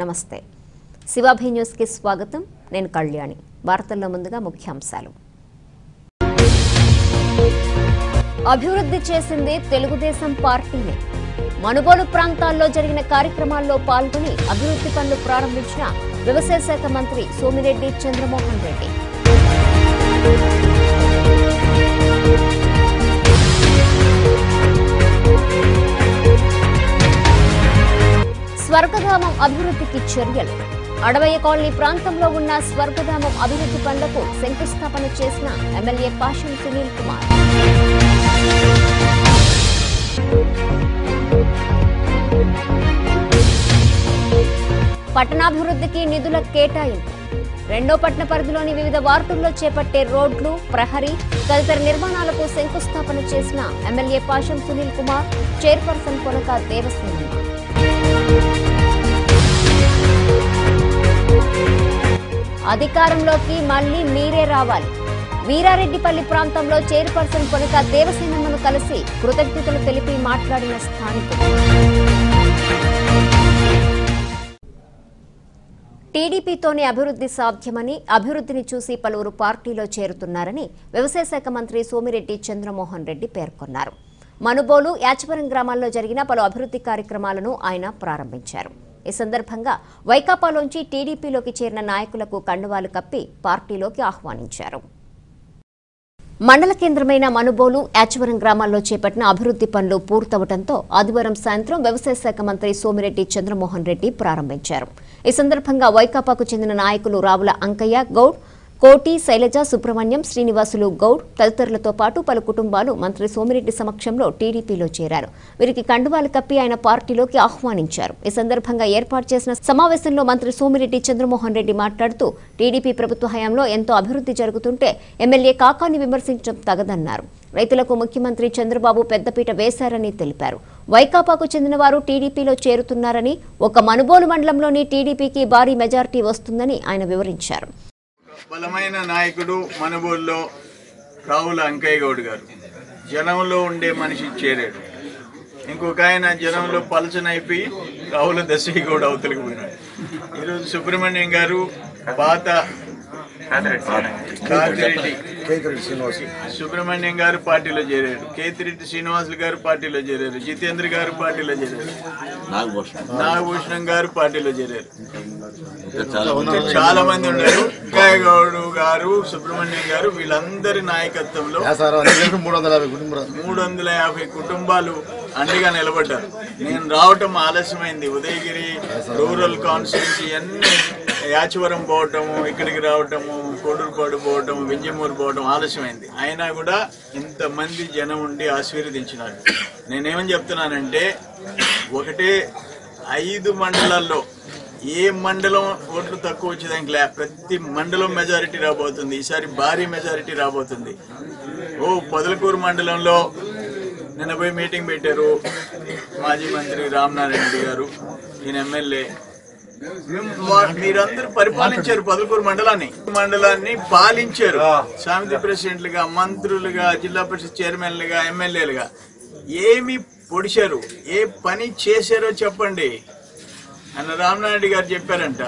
నమస్తే. శివాభి న్యూస్ కి స్వాగతం. నేను కళ్యాణి. వార్తల్లో ముందుగా ముఖ్యాంశాలు. అభివృద్ధి చేసింది తెలుగుదేశం పార్టీనే. మనుగోలు ప్రాంతాల్లో జరిగిన కార్యక్రమాల్లో పాల్గొని అభివృద్ధి పనులు ప్రారంభించిన వ్యవసాయ శాఖ మంత్రి సోమిరెడ్డి చంద్రమోహన్ రెడ్డి. స్వర్గధామం అభివృద్ధికి చర్యలు. అడవయ్య కాలనీ ప్రాంతంలో ఉన్న స్వర్గధామం అభివృద్ధి పనులకు శంకుస్థాపన చేసిన ఎమ్మెల్యే పాషం సునీల్ కుమార్. పట్టణాభివృద్ధికి నిధుల కేటాయింపు. రెండో పట్టణ పరిధిలోని వివిధ వార్డుల్లో చేపట్టే రోడ్లు, ప్రహరీ తదితర నిర్మాణాలకు శంకుస్థాపన చేసిన ఎమ్మెల్యే పాషం సునీల్ కుమార్, చైర్పర్సన్ కొనక దేవసేనమ్మ. అధికారంలోకి మళ్లీ మీరే రావాలి. వీరారెడ్డిపల్లి ప్రాంతంలో చైర్పర్సన్ కొనక దేవసేనమ్మను కలిసి కృతజ్ఞతలు తెలిపి మాట్లాడిన స్థానికులు. టీడీపీతోనే అభివృద్ధి సాధ్యమని, అభివృద్ధిని చూసి పలువురు పార్టీలో చేరుతున్నారని వ్యవసాయ శాఖ మంత్రి సోమిరెడ్డి చంద్రమోహన్ రెడ్డి పేర్కొన్నారు. మనుబోలు, యాచవరం గ్రామాల్లో జరిగిన పలు అభివృద్ధి కార్యక్రమాలను ఆయన ప్రారంభించారు. ఈ సందర్భంగా వైకాపాలోంచి టీడీపీలోకి చేరిన నాయకులకు కండువాలు కప్పి పార్టీలోకి ఆహ్వానించారు. మండల కేంద్రమైన మనుబోలు, యాచవరం గ్రామాల్లో చేపట్టిన అభివృద్ధి పనులు పూర్తవడంతో ఆదివారం సాయంత్రం వ్యవసాయ శాఖ మంత్రి సోమిరెడ్డి చంద్రమోహన్ రెడ్డి ప్రారంభించారు. ఈ సందర్భంగా వైకాపాకు చెందిన నాయకులు రావుల అంకయ్య గౌడ్, కోటి, శైలజ, సుబ్రహ్మణ్యం, శ్రీనివాసులు గౌడ్ తదితరులతో పాటు పలు కుటుంబాలు మంత్రి సోమిరెడ్డి సమక్షంలో టీడీపీలో చేరారు. వీరికి కండువాలు కప్పి ఆయన పార్టీలోకి ఆహ్వానించారు. ఈ సందర్భంగా ఏర్పాటు చేసిన సమావేశంలో మంత్రి సోమిరెడ్డి చంద్రమోహన్ రెడ్డి మాట్లాడుతూ టీడీపీ ప్రభుత్వ హయాంలో ఎంతో అభివృద్ధి జరుగుతుంటే ఎమ్మెల్యే కాకాని విమర్శించడం తగదన్నారు. రైతులకు ముఖ్యమంత్రి చంద్రబాబు పెద్దపీట వేశారని తెలిపారు. వైకాపాకు చెందిన వారు టీడీపీలో చేరుతున్నారని, ఒక మనుబోలు మండలంలోని టీడీపీకి భారీ మెజారిటీ వస్తుందని ఆయన వివరించారు. బలమైన నాయకుడు మనుబోలులో రావుల అంకయ్య గౌడ్ గారు జనంలో ఉండే మనిషి చేరాడు. ఇంకొక ఆయన జనంలో పలచనైపోయి రావుల దశయ్య గౌడ్ అవతలికి పోయినాడు. ఈరోజు సుబ్రహ్మణ్యం గారు పాత సుబ్రహ్మణ్యం గారు పార్టీలో చేరారు, కేతిరెడ్డి శ్రీనివాసులు గారు పార్టీలో చేరారు, జితేంద్ర గారు పార్టీలో చేరారు, నాగభూషణం గారు పార్టీలో చేరారు. చాలా మంది ఉన్నారు. అంకయ్య గౌడ్ గారు, సుబ్రహ్మణ్యం గారు వీళ్ళందరి నాయకత్వంలో 350 కుటుంబాలు అండగా నిలబడ్డారు. నేను రావటం ఆలస్యమైంది. ఉదయగిరి రూరల్ కాన్స్టిట్యూన్సీ అన్ని యాచవరం పోవటము, ఇక్కడికి రావటము, కోడూరుపాడు పోవటం, వింజమూరు పోవటం ఆలస్యమైంది. అయినా కూడా ఇంతమంది జనం ఉండి ఆశీర్వదించినారు. నేనేమని చెప్తున్నానంటే, ఒకటే 5 మండలాల్లో ఏ మండలం ఓట్లు తక్కువ వచ్చేదానికి ప్రతి మండలం మెజారిటీ రాబోతుంది. ఈసారి భారీ మెజారిటీ రాబోతుంది. పొదలకూరు మండలంలో నిన్న పోయి మీటింగ్ పెట్టారు మాజీ మంత్రి రామనారాయణ రెడ్డి గారు, ఈయన ఎమ్మెల్యే. మీరందరూ పరిపాలించారు పొదలకూరు మండలాన్ని పాలించారు. సమితి ప్రెసిడెంట్లుగా, మంత్రులుగా, జిల్లా పరిషత్ చైర్మన్లుగా, ఎమ్మెల్యేలుగా ఏమి పొడిచారు, ఏ పని చేశారో చెప్పండి అన్న రామనారెడ్డి గారు చెప్పారంట.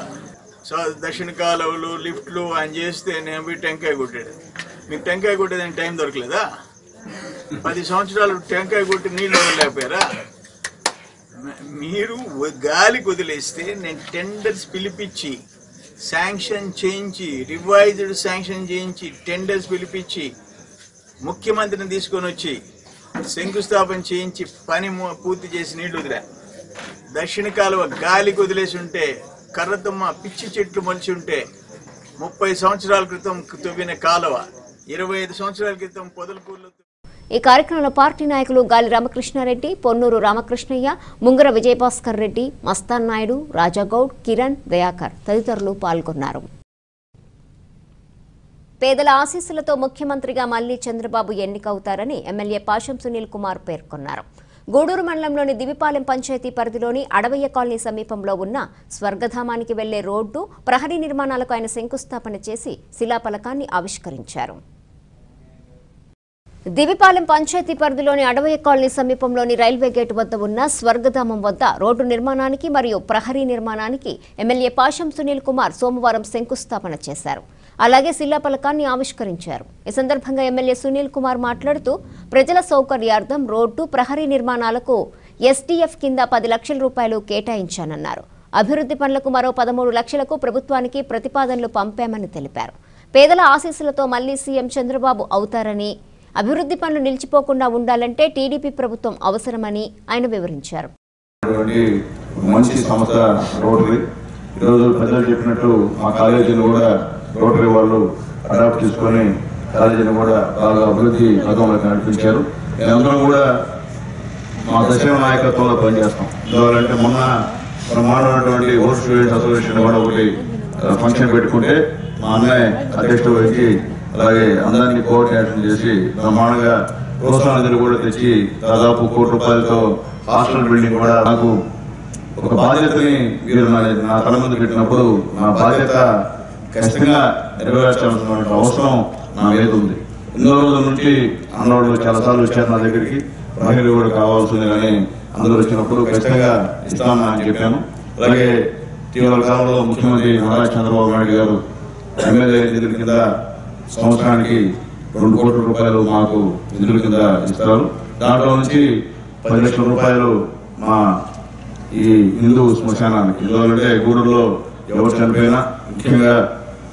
దక్షిణ కాలువలు, లిఫ్ట్లు ఆయన చేస్తే నేను పోయి టెంకాయ కొట్టాడు. మీకు టెంకాయ కొట్టేదానికి టైం దొరకలేదా? 10 సంవత్సరాలు టెంకాయ కొట్టి నీళ్లు వదలలేకపోయారా? మీరు గాలికి వదిలేస్తే నేను టెండర్స్ పిలిపించి శాంక్షన్ చేయించి, రివైజ్డ్ శాంక్షన్ చేయించి, టెండర్స్ పిలిపించి ముఖ్యమంత్రిని తీసుకొని వచ్చి శంకుస్థాపన చేయించి పని పూర్తి చేసి నీళ్లు వదిలే. దక్షిణ కాలువ గాలికి వదిలేసి ఉంటే, కర్రతమ్మ పిచ్చి చెట్లు మొలిచి ఉంటే, 30 సంవత్సరాల క్రితం తవ్విన కాలువ 25 సంవత్సరాల క్రితం పొదలకూరులో. ఈ కార్యక్రమంలో పార్టీ నాయకులు గాలి రామకృష్ణారెడ్డి, పొన్నూరు రామకృష్ణయ్య, ముంగర విజయభాస్కర్ రెడ్డి, మస్తాన్ నాయుడు, రాజాగౌడ్, కిరణ్, దయాకర్ తదితరులు పాల్గొన్నారు. పేదల ఆశీస్సులతో ముఖ్యమంత్రిగా మళ్లీ చంద్రబాబు ఎన్నికవుతారని ఎమ్మెల్యే పాషం సునీల్ కుమార్ పేర్కొన్నారు. గూడూరు మండలంలోని దివిపాలెం పంచాయతీ పరిధిలోని అడవయ్య కాలనీ సమీపంలో ఉన్న స్వర్గధామానికి వెళ్లే రోడ్డు, ప్రహరీ నిర్మాణాలకు ఆయన శంకుస్థాపన చేసి శిలాఫలకాన్ని ఆవిష్కరించారు. దివిపాలెం పంచాయతీ పరిధిలోని అడవయ్య కాలనీ సమీపంలోని రైల్వే గేటు వద్ద ఉన్న స్వర్గధామం వద్ద రోడ్డు నిర్మాణానికి మరియు ప్రహరీ నిర్మాణానికి ఎమ్మెల్యే పాషం సునీల్ కుమార్ సోమవారం శంకుస్థాపన చేశారు. అలాగే శిలాఫలకాన్ని ఆవిష్కరించారు. ఈ సందర్భంగా ఎమ్మెల్యే సునీల్ కుమార్ మాట్లాడుతూ ప్రజల సౌకర్యార్థం రోడ్డు ప్రహరీ నిర్మాణాలకు ఎస్డీఎఫ్ కింద 10 లక్షల రూపాయలు కేటాయించానన్నారు. అభివృద్ధి పనులకు మరో 13 లక్షలకు ప్రభుత్వానికి ప్రతిపాదనలు పంపామని తెలిపారు. పేదల ఆశీస్సులతో మళ్లీ సీఎం చంద్రబాబు అవుతారని, అభివృద్ధి పనులు నిలిచిపోకుండా ఉండాలంటే టీడీపీ ప్రభుత్వం అవసరమని ఆయన వివరించారు. మంచి సంస్థ రోటరీ ఈరోజు ప్రజలు చెప్పినట్టు మా కాలేజీని కూడా రోటరీ వాళ్ళు అడాప్ట్ చేసుకొని కాలేజీని కూడా బాగా అభివృద్ధి పథంలోకి నడిపించారు. మేమందరం కూడా మా దశ నాయకత్వంలో పనిచేస్తాం. ఎందుకంటే మొన్న బ్రహ్మాండమైనటువంటి ఓల్డ్ స్టూడెంట్స్ అసోసియేషన్ కూడా ఒకటి ఫంక్షన్ పెట్టుకుంటే మా అన్నయ్య అధ్యక్షుడు వహించి అలాగే అందరినీ కోఆర్డినేషన్ చేసి బ్రహ్మాండంగా ప్రోత్సాహ నిధులు కూడా తెచ్చి దాదాపు ₹1 కోట్లతో హాస్టల్ బిల్డింగ్ కూడా నాకు ఒక బాధ్యతని మీరు నా తల ముందు పెట్టినప్పుడు నా బాధ్యత ఖచ్చితంగా నెరవేర్చాల్సిన అవసరం నా మీద ఉంది. ఎన్నో రోజుల నుంచి అన్నవాళ్ళు చాలాసార్లు వచ్చారు నా దగ్గరికి, ప్రహరీ కూడా కావాల్సింది కానీ అందరూ వచ్చినప్పుడు ఖచ్చితంగా ఇస్తానని చెప్పాను. అలాగే ఇటీవల కాలంలో ముఖ్యమంత్రి నారా చంద్రబాబు నాయుడు గారు ఎమ్మెల్యే నిధుల కింద సంవత్సరానికి ₹2 కోట్ల మాకు నిధుల కింద ఇస్తారు. దాంట్లో నుంచి 10 లక్షల రూపాయలు మా ఈ హిందూ శ్మశానానికి, ఎందుకంటే గూడూరులో ఎవరు చనిపోయినా ముఖ్యంగా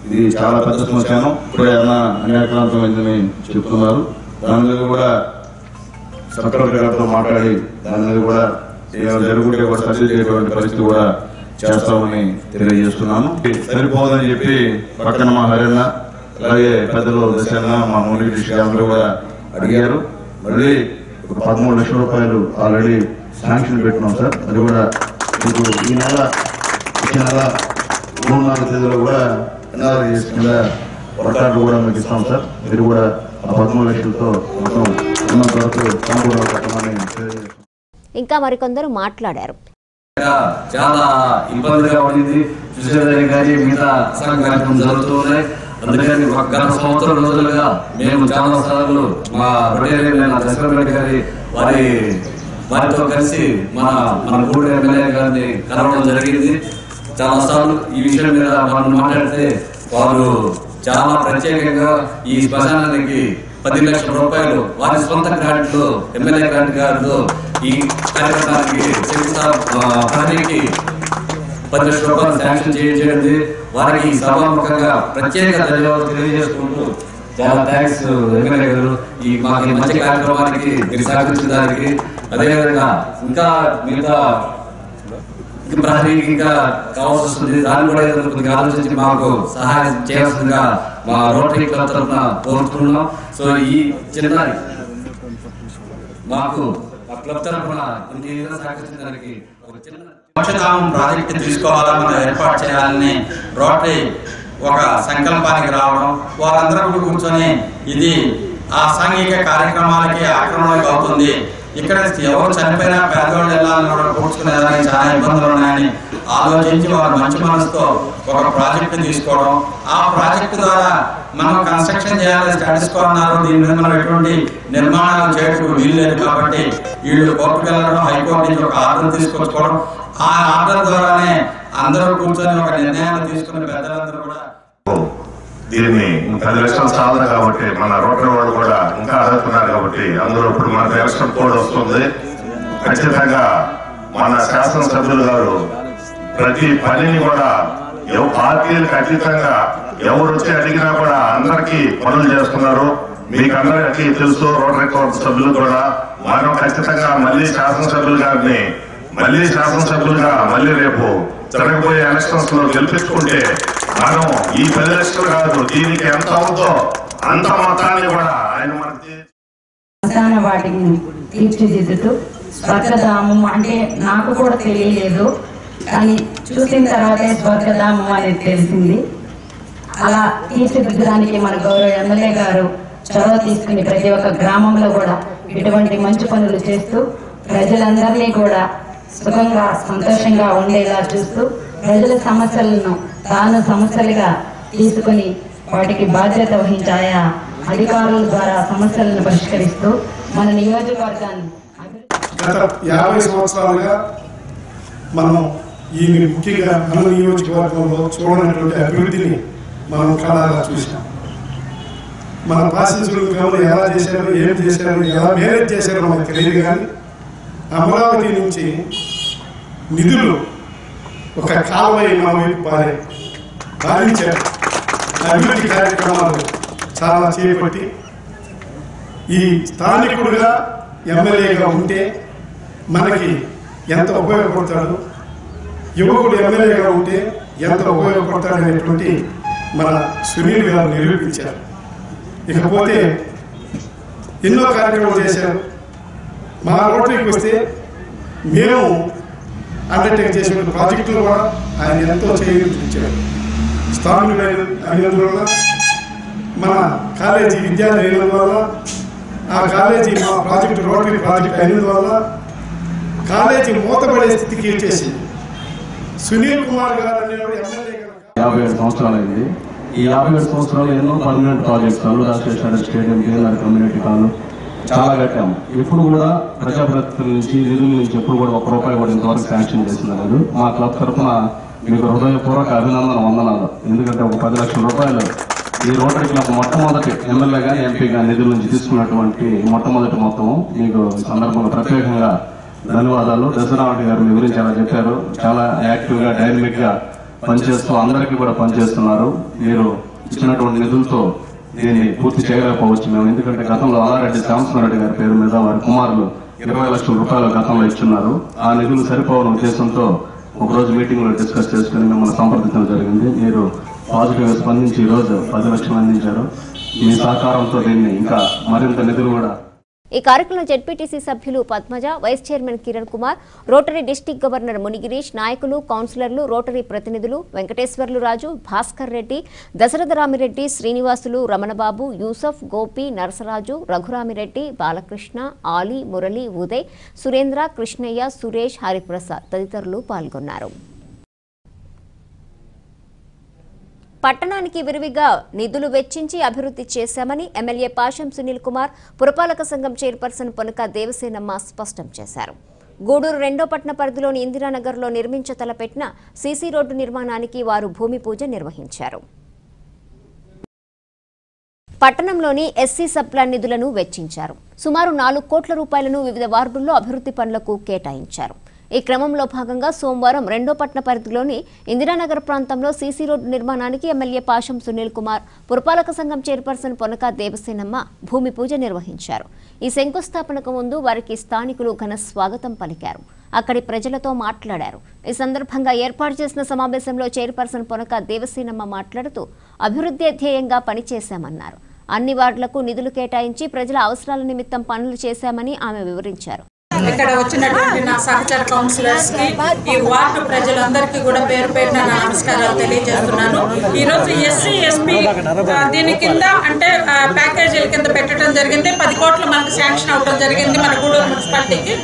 ఇది చాలా పెద్ద శ్మశానం, ఇప్పుడే అన్యాక్రాంతమైందని చెప్తున్నారు. దాని మీద కూడా సెక్రటరీ గారితో మాట్లాడి దాని మీద కూడా జరుగుంటే కూడా సర్జరీ చేయటువంటి పరిస్థితి కూడా చేస్తామని తెలియజేస్తున్నాను. సరిపోదని చెప్పి పక్కన మా హరిన్న అలాగే పెద్దలు దశన్న మా మురళీ అందరూ కూడా అడిగారు. మళ్ళీ 13 లక్షల రూపాయలు ఆల్రెడీ శాంక్షన్ పెట్టినాం సార్. అది కూడా మీకు ఈ నెల 3-4 తేదీలో కూడా ఎన్ఆర్ఐఎస్ కింద వర్కాలు కూడా మీకు ఇస్తాం సార్. మీరు కూడా ఆ 13 లక్షలతో మొత్తం ఉన్నంత వరకు సంపూర్ణ కట్టమని తెలియజేస్తాం. ఇంకా మరికొందరు మాట్లాడారు. చాలా ఇబ్బందిగా ఉండింది చూసేదానికి కానీ మిగతా అసలు కార్యక్రమం జరుగుతూ ఉన్నాయి. అందుకని గత సంవత్సరం రోజులుగా మేము చాలా సార్లు మా రొటేరియన్ దశరథ గారి వారితో కలిసి మన గూడూరు ఎమ్మెల్యే గారిని కలవడం జరిగింది. చాలా సార్లు ఈ విషయం మీద మనం మాట్లాడితే వారు చాలా ప్రత్యేకంగా ఈ శ్మశానానికి 10 లక్షల రూపాయలు వారి సొంత గ్రాంట్లు ఎమ్మెల్యే గ్రాంట్ గారితో ఈ కార్యక్రమానికి ప్రతికి 10 లక్షల రూపాయలు శాంక్షన్ చేయించండి. వారికి సభాముఖంగా ప్రత్యేక ధన్యవాదాలు తెలియజేసుకుంటూ చాలా థ్యాంక్స్ ఎమ్మెల్యే గారు ఈ మాకు మంచి కార్యక్రమానికి మీరు సహకరించిన దానికి. అదేవిధంగా ఇంకా మిగతా ప్రహరీకి ఇంకా కావాల్సి వస్తుంది, దాన్ని కూడా కొద్దిగా ఆలోచించి మాకు సహాయం చేయాల్సిందిగా మా రోటరీ క్లబ్ తరఫున కోరుతున్నాం. సో ఈ చిన్న మాకు క్లబ్ తరఫున ఇంకేదైనా సహకరించిన దానికి ఒక చిన్న మోక్షధామం ప్రాజెక్టు తీసుకోవాలా, మనం ఏర్పాటు చేయాలని రోటరీ ఒక సంకల్పానికి రావడం, వారందరూ కూడా కూర్చొని ఇది ఆ సాంఘిక కార్యక్రమాలకి ఆక్రమణకు అవుతుంది, ఇక్కడ ఎవరు చనిపోయినా పేదవాళ్ళు వెళ్ళాలని కూడా కూర్చుకునేదానికి చాలా ఇబ్బందులు ఉన్నాయని ఆలోచించి వారు మంచి మనసుతో ఒక ప్రాజెక్టు తీసుకోవడం, ఆ ప్రాజెక్టు ద్వారా మనం కన్స్ట్రక్షన్ చేయాలని తెలుసుకోవాలన్నారు. దీని మీద మనం ఎటువంటి నిర్మాణాలు చేయడానికి వీలు లేదు కాబట్టి వీళ్ళు కోర్టుకు వెళ్ళడం, హైకోర్టు నుంచి ఒక ఆర్డర్ తీసుకొచ్చుకోవడం, ఆ ఆర్డర్ ద్వారానే అందరూ కూర్చొని ఒక నిర్ణయాలు తీసుకుని పెద్దలందరూ కూడా దీన్ని 10 లక్షల సాధన కాబట్టి మన రోటరీ వాళ్ళు కూడా ఇంకా అడుగుతున్నారు కాబట్టి అందరూ ఇప్పుడు మనకు ఎలక్షన్ కోడ్ వస్తుంది. ఖచ్చితంగా మన శాసనసభ్యులు గారు ప్రతి పనిని కూడా పార్టీలకు అతీతంగా ఎవరు వచ్చి అడిగినా కూడా అందరికీ పనులు చేస్తున్నారు. మీకు అందరికీ తెలుసు. రోటరీ క్లబ్ సభ్యులు కూడా మనం ఖచ్చితంగా మళ్ళీ శాసనసభ్యులుగా మళ్ళీ రేపు జరగబోయే ఎలక్షన్స్ లో గెలిపించుకుంటే మనం ఈ 10 లక్షలు కాదు, దీనికి ఎంత అవుతుందో అంత మొత్తాన్ని కూడా ఆయన మనకి వాటిని తీర్చిదిద్దుతూ స్వర్గధామం అంటే నాకు కూడా తెలియలేదు, కానీ చూసిన తర్వాతే స్వర్గధామం అనేది తెలిసింది. అలా తీర్చిదిద్దడానికి మన గౌరవ ఎమ్మెల్యే గారు చొరవ తీసుకుని ప్రతి ఒక్క గ్రామంలో కూడా ఇటువంటి మంచి పనులు చేస్తూ ప్రజలందరినీ కూడా సుఖంగా సంతోషంగా ఉండేలా చూస్తూ ప్రజల సమస్యలను తాను సమస్యలుగా తీసుకుని వాటికి బాధ్యత వహించాయా అధికారుల ద్వారా సమస్యలను పరిష్కరిస్తూ మన నియోజకవర్గాన్ని గత 50 సంవత్సరాలుగా మనం ఈ ముఖ్యంగా మన నియోజకవర్గంలో చూడనటువంటి అభివృద్ధిని మనం కళగా చూసాం. మన పాసించులు ఎవరు ఎలా చేశారు, ఏం చేశారు, ఎలా మేనేజ్ చేశారో మనకు తెలియదు. కానీ అమరావతి నుంచి నిధులు ఒక కాలువై మన వైపు పాలించారు. అభివృద్ధి కార్యక్రమాలు చాలా చేపట్టి ఈ స్థానికుడుగా ఎమ్మెల్యేగా ఉంటే మనకి ఎంత ఉపయోగపడతాడు, యువకుడు ఎమ్మెల్యేగా ఉంటే ఎంత ఉపయోగపడతాడు అనేటువంటి మన సునీల్ గారు నిరూపించారు. ఇకపోతే ఎన్నో కార్యక్రమాలు చేశారు. మా రోటరీకి వస్తే మేము అండర్టేక్ చేసిన ప్రాజెక్టులు కూడా ఆయన ఎంతో చేయించారు. స్థానికులు అయినందువల్ల, మన కాలేజీ విద్యార్థి అయినందువల్ల, ఆ కాలేజీ మా ప్రాజెక్టు రోటరీ ప్రాజెక్ట్ అయినందువల్ల కాలేజీ మూతపడే స్థితికి వచ్చేసింది. సునీల్ కుమార్ గారు అనేవాడు ఎమ్మెల్యే గారు 57 సంవత్సరాలైంది. ఈ 57 సంవత్సరాలు ఎన్నో permanent projects Allu Rajasekhara stadium, KLR community hall చాలా కట్టాము. ఎప్పుడు కూడా ప్రజాప్రతినిధుల నుంచి, నిధుల నుంచి ఎప్పుడు కూడా ₹1 కూడా ఇంతవరకు శాంక్షన్ చేసింది లేదు. మా క్లబ్ తరఫున మీకు హృదయపూర్వక అభినందన వందనాలు. ఎందుకంటే ఒక ₹10 లక్షల ఈ రోటరీ క్లబ్ మొట్టమొదటి ఎమ్మెల్యే కానీ ఎంపీ కానీ నిధుల నుంచి తీసుకున్నటువంటి మొట్టమొదటి మొత్తం మీకు సందర్భంలో ప్రత్యేకంగా ధన్యవాదాలు. దశరామరెడ్డి గారు మీ గురించి అలా చెప్పారు. చాలా యాక్టివ్ గా, డైనమిక్ గా పనిచేస్తూ అందరికీ కూడా పనిచేస్తున్నారు. మీరు ఇచ్చినటువంటి నిధులతో దీన్ని పూర్తి చేయలేకపోవచ్చు మేము. ఎందుకంటే గతంలో ఆలారెడ్డి శ్యామసుందరెడ్డి గారి పేరు మీద వారి కుమారులు ₹20 లక్షల గతంలో ఇచ్చున్నారు. ఆ నిధులు సరిపోవడం ఉద్దేశంతో ఒకరోజు మీటింగ్ లో డిస్కస్ చేసుకుని మిమ్మల్ని సంప్రదించడం జరిగింది. మీరు పాజిటివ్ గా స్పందించి ఈ రోజు 10 లక్షలు అందించారు. మీ సహకారంతో దీన్ని ఇంకా మరింత నిధులు కూడా. ఈ కార్యక్రమంలో జెడ్పీటీసీ సభ్యులు Padmaja, vice chairman Kiran Kumar, rotary district governor Munigirish, నాయకులు, కౌన్సిలర్లు, రోటరీ ప్రతినిధులు వెంకటేశ్వర్లు రాజు, భాస్కర్ రెడ్డి, దశరథరామిరెడ్డి, శ్రీనివాసులు, రమణబాబు, యూసఫ్, గోపి, నరసరాజు, రఘురామిరెడ్డి, బాలకృష్ణ, ఆలీ, మురళి, ఉదయ్, సురేంద్ర, కృష్ణయ్య, సురేష్, హరిప్రసాద్ తదితరులు పాల్గొన్నారు. పట్టణానికి విరివిగా నిధులు వెచ్చించి అభివృద్ధి చేశామని ఎమ్మెల్యే పాషం సునీల్ కుమార్, పురపాలక సంఘం చైర్పర్సన్ పొనక దేవసేనమ్మ స్పష్టం చేశారు. గూడూరు 2వ పట్టణ పరిధిలోని ఇందిరానగర్లో నిర్మించ తలపెట్టిన సీసీ రోడ్డు నిర్మాణానికి వారు భూమి పూజ నిర్వహించారు. పట్టణంలోని ఎస్సీ సబ్ప్లాన్ నిధులను వెచ్చించారు. సుమారు ₹4 కోట్ల వివిధ వార్డుల్లో అభివృద్ధి పనులకు కేటాయించారు. ఈ క్రమంలో భాగంగా సోమవారం 2వ పట్టణ పరిధిలోని ఇందిరానగర్ ప్రాంతంలో సీసీ రోడ్డు నిర్మాణానికి ఎమ్మెల్యే పాషం సునీల్ కుమార్, పురపాలక సంఘం చైర్పర్సన్ పొనక దేవసేనమ్మ భూమి పూజ నిర్వహించారు. ఈ శంకుస్థాపనకు ముందు వారికి స్థానికులు ఘన స్వాగతం పలికారు. అక్కడి ప్రజలతో మాట్లాడారు. ఈ సందర్భంగా ఏర్పాటు చేసిన సమావేశంలో చైర్పర్సన్ పొనక దేవసేనమ్మ మాట్లాడుతూ అభివృద్ధి ధ్యేయంగా పనిచేశామన్నారు. అన్ని వార్డులకు నిధులు కేటాయించి ప్రజల అవసరాల నిమిత్తం పనులు చేశామని ఆమె వివరించారు. ఇక్కడ వచ్చినటువంటి నా సహచర కౌన్సిలర్స్ కి, ఈ వార్డు ప్రజలందరికీ కూడా పేరు పేరున నా నమస్కారాలు తెలియజేస్తున్నాను. ఈ రోజు ఎస్సీ ఎస్పీ దీని కింద అంటే ప్యాకేజీల కింద పెట్టడం జరిగింది. 10 కోట్లు మనకు శాంక్షన్ అవడం జరిగింది మన గూడూరు మున్సిపాలిటీకి.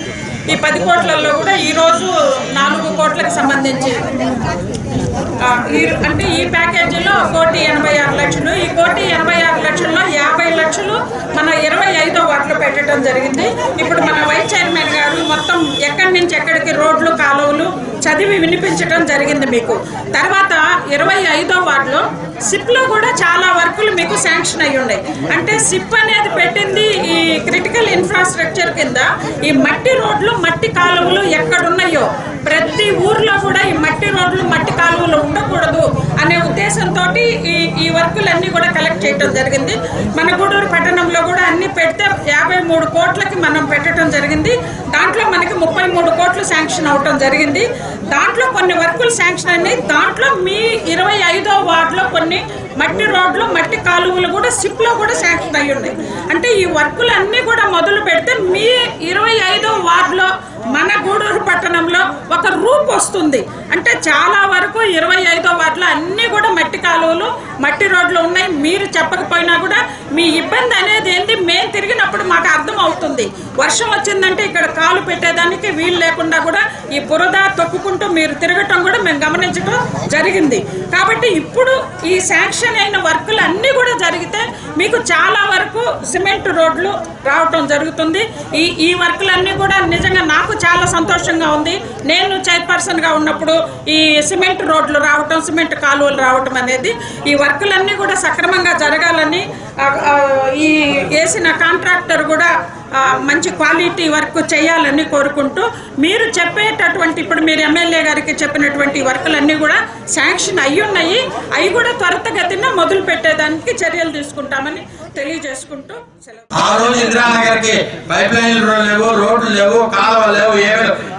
ఈ 10 కోట్లలో కూడా ఈరోజు 4 కోట్లకు సంబంధించి అంటే ఈ ప్యాకేజీలో 1,86,00,000. ఈ 1,86,00,000లో 50 లక్షలు మన 25వ వార్డులో పెట్టడం జరిగింది. ఇప్పుడు మన వైస్ చైర్మన్ గారు మొత్తం ఎక్కడి నుంచి ఎక్కడికి రోడ్లు, కాలువలు చదివి వినిపించడం జరిగింది మీకు. తర్వాత 25వ వార్డులో సిప్లో కూడా చాలా వర్కులు మీకు శాంక్షన్ అయ్యి ఉన్నాయి. అంటే సిప్ అనేది పెట్టింది ఈ క్రిటికల్ ఇన్ఫ్రాస్ట్రక్చర్ కింద. ఈ మట్టి రోడ్లు, మట్టి కాలువలు ఎక్కడున్నాయో ప్రతి ఊర్లో కూడా ఈ మట్టి రోడ్లు, మట్టి కాలువలు ఉండకూడదు అనే ఉద్దేశంతో ఈ వర్కులన్నీ కూడా కలెక్ట్ చేయడం జరిగింది. మన గూడూరు పట్టణంలో కూడా అన్ని పెడితే 53 కోట్లకి మనం పెట్టడం జరిగింది. దాంట్లో మనకి 33 కోట్లు శాంక్షన్ అవటం జరిగింది. దాంట్లో కొన్ని వర్కులు శాంక్షన్ అయినాయి. దాంట్లో మీ 25వ వార్డులో కొన్ని మట్టి రోడ్లు, మట్టి కాలువలు కూడా సిప్లో కూడా శాంక్షన్ అయ్యి ఉన్నాయి. అంటే ఈ వర్కులు అన్నీ కూడా మొదలు పెడితే మీ 25వ వార్డులో మన గూడూరు పట్టణంలో ఒక రూప్ వస్తుంది. అంటే చాలా వరకు 25వ వార్డులో అన్నీ కూడా మట్టి కాలువలు, మట్టి రోడ్లు ఉన్నాయి. మీరు చెప్పకపోయినా కూడా మీ ఇబ్బంది అనేది ఏంటి మేము తిరిగినప్పుడు మాకు అర్థం అవుతుంది. వర్షం వచ్చిందంటే ఇక్కడ కాలు పెట్టేదానికి వీలు లేకుండా కూడా ఈ బురద తొక్కుకుంటూ మీరు తిరగటం కూడా మేము గమనించడం జరిగింది. కాబట్టి ఇప్పుడు ఈ శాంక్షన్ అయిన వర్కులు అన్నీ కూడా జరిగితే మీకు చాలా వరకు సిమెంట్ రోడ్లు రావటం జరుగుతుంది. ఈ వర్కులన్నీ కూడా నిజంగా నాకు చాలా సంతోషంగా ఉంది. నేను చైర్పర్సన్గా ఉన్నప్పుడు ఈ సిమెంట్ రోడ్లు రావటం, సిమెంట్ కాలువలు రావటం అనేది, ఈ వర్కులన్నీ కూడా సక్రమంగా జరగాలని ఈ వేసిన కాంట్రాక్టర్ కూడా మంచి క్వాలిటీ వర్క్ చేయాలని కోరుకుంటూ, మీరు చెప్పేటటువంటి ఇప్పుడు మీరు ఎమ్మెల్యే గారికి చెప్పినటువంటి వర్కులన్నీ కూడా శాంక్షన్ అయ్యి ఉన్నాయి. అవి కూడా త్వరితగతిన మొదలు పెట్టేదానికి చర్యలు తీసుకుంటామని తెలియజేసుకుంటూ ఆ రోజు ఇందిరానగర్కి పైప్ లైన్లు లేవు, రోడ్లు లేవు, కాలువలు లేవు,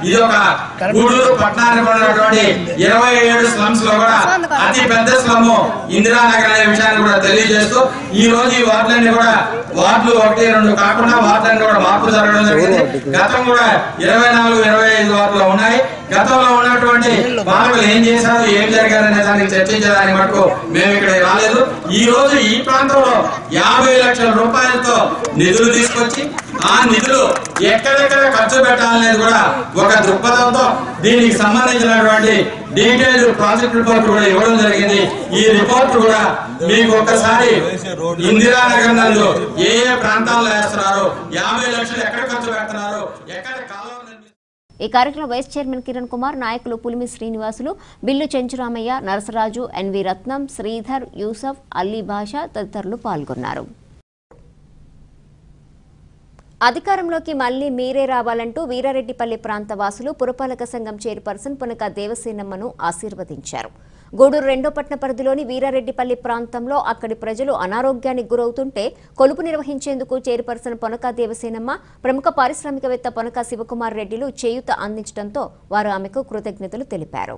ఇది ఒక గూడూరు పట్టణానికి ఉన్నటువంటి 27 స్లమ్స్ లో కూడా అతి పెద్ద స్లమ్ ఇందిరానగర్ అనే విషయాన్ని కూడా తెలియజేస్తూ, ఈ రోజు ఈ వార్డులన్నీ కూడా వార్డులు 1, 2 కాకుండా వార్డులన్నీ కూడా మార్పు జరగడం జరిగింది. గతం కూడా 24, 25 వార్డులు ఉన్నాయి. గతంలో ఉన్నటువంటి పాలకులు ఏం చేశారు, ఏం జరిగారనే దానికి చర్చించేదానికి మటుకు మేము ఇక్కడ రాలేదు. ఈ రోజు ఈ ప్రాంతంలో 50 లక్షల రూపాయలతో నిధులు తీసుకొచ్చి ఆ నిధులు ఎక్కడెక్కడ ఖర్చు పెట్టాలనేది కూడా ఒక దృక్పథంతో దీనికి సంబంధించినటువంటి డీటెయిల్ ప్రాజెక్ట్ రిపోర్ట్ కూడా ఇవ్వడం జరిగింది. ఈ రిపోర్ట్ కూడా మీకు ఒక్కసారి ఇందిరానగర్ నందు ఏ ప్రాంతాల్లో వేస్తున్నారు, 50 లక్షలు ఎక్కడ ఖర్చు పెడుతున్నారు, ఎక్కడ కాలువ. ఈ కార్యక్రమంలో వైస్ చైర్మన్ కిరణ్ కుమార్, నాయకులు పులిమి శ్రీనివాసులు, బిల్లు చెంచురామయ్య, నరసరాజు, ఎన్వి రత్నం, శ్రీధర్, యూసఫ్, అల్లీ భాషా తదితరులు పాల్గొన్నారు. అధికారంలోకి మళ్లీ మీరే రావాలంటూ వీరారెడ్డిపల్లి ప్రాంత వాసులు పురపాలక సంఘం చైర్పర్సన్ పునక దేవసేనమ్మను ఆశీర్వదించారు. గూడూరు 2వ పట్టణ పరిధిలోని వీరారెడ్డిపల్లి ప్రాంతంలో అక్కడి ప్రజలు అనారోగ్యానికి గురవుతుంటే కొలుపు నిర్వహించేందుకు చైర్పర్సన్ పొనక దేవసేనమ్మ, ప్రముఖ పారిశ్రామికవేత్త పొనక శివకుమార్ రెడ్డిలు చేయూత అందించడంతో వారు ఆమెకు కృతజ్ఞతలు తెలిపారు.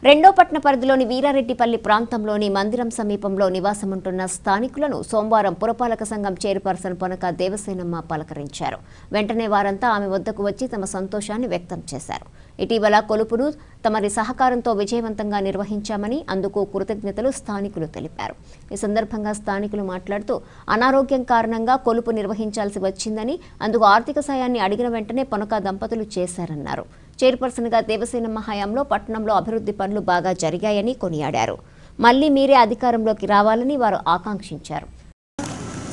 2వ పట్టణ పరిధిలోని వీరారెడ్డిపల్లి ప్రాంతంలోని మందిరం సమీపంలో నివాసముంటున్న స్థానికులను సోమవారం పురపాలక సంఘం చైర్పర్సన్ పొనక దేవసేనమ్మ పలకరించారు. వెంటనే వారంతా ఆమె వద్దకు వచ్చి తమ సంతోషాన్ని వ్యక్తం చేశారు. ఇటీవల కొలుపును తమరి సహకారంతో విజయవంతంగా నిర్వహించామని, అందుకు కృతజ్ఞతలు స్థానికులు తెలిపారు. ఈ సందర్భంగా స్థానికులు మాట్లాడుతూ అనారోగ్యం కారణంగా కొలుపు నిర్వహించాల్సి వచ్చిందని, అందుకు ఆర్థిక సాయాన్ని అడిగిన వెంటనే పొనక దంపతులు చేశారన్నారు. చైర్పర్సన్గా దేవసేనమ్మ హయాంలో పట్టణంలో అభివృద్ధి పనులు బాగా జరిగాయని కొనియాడారు. మళ్లీ మీరే అధికారంలోకి రావాలని వారు ఆకాంక్షించారు.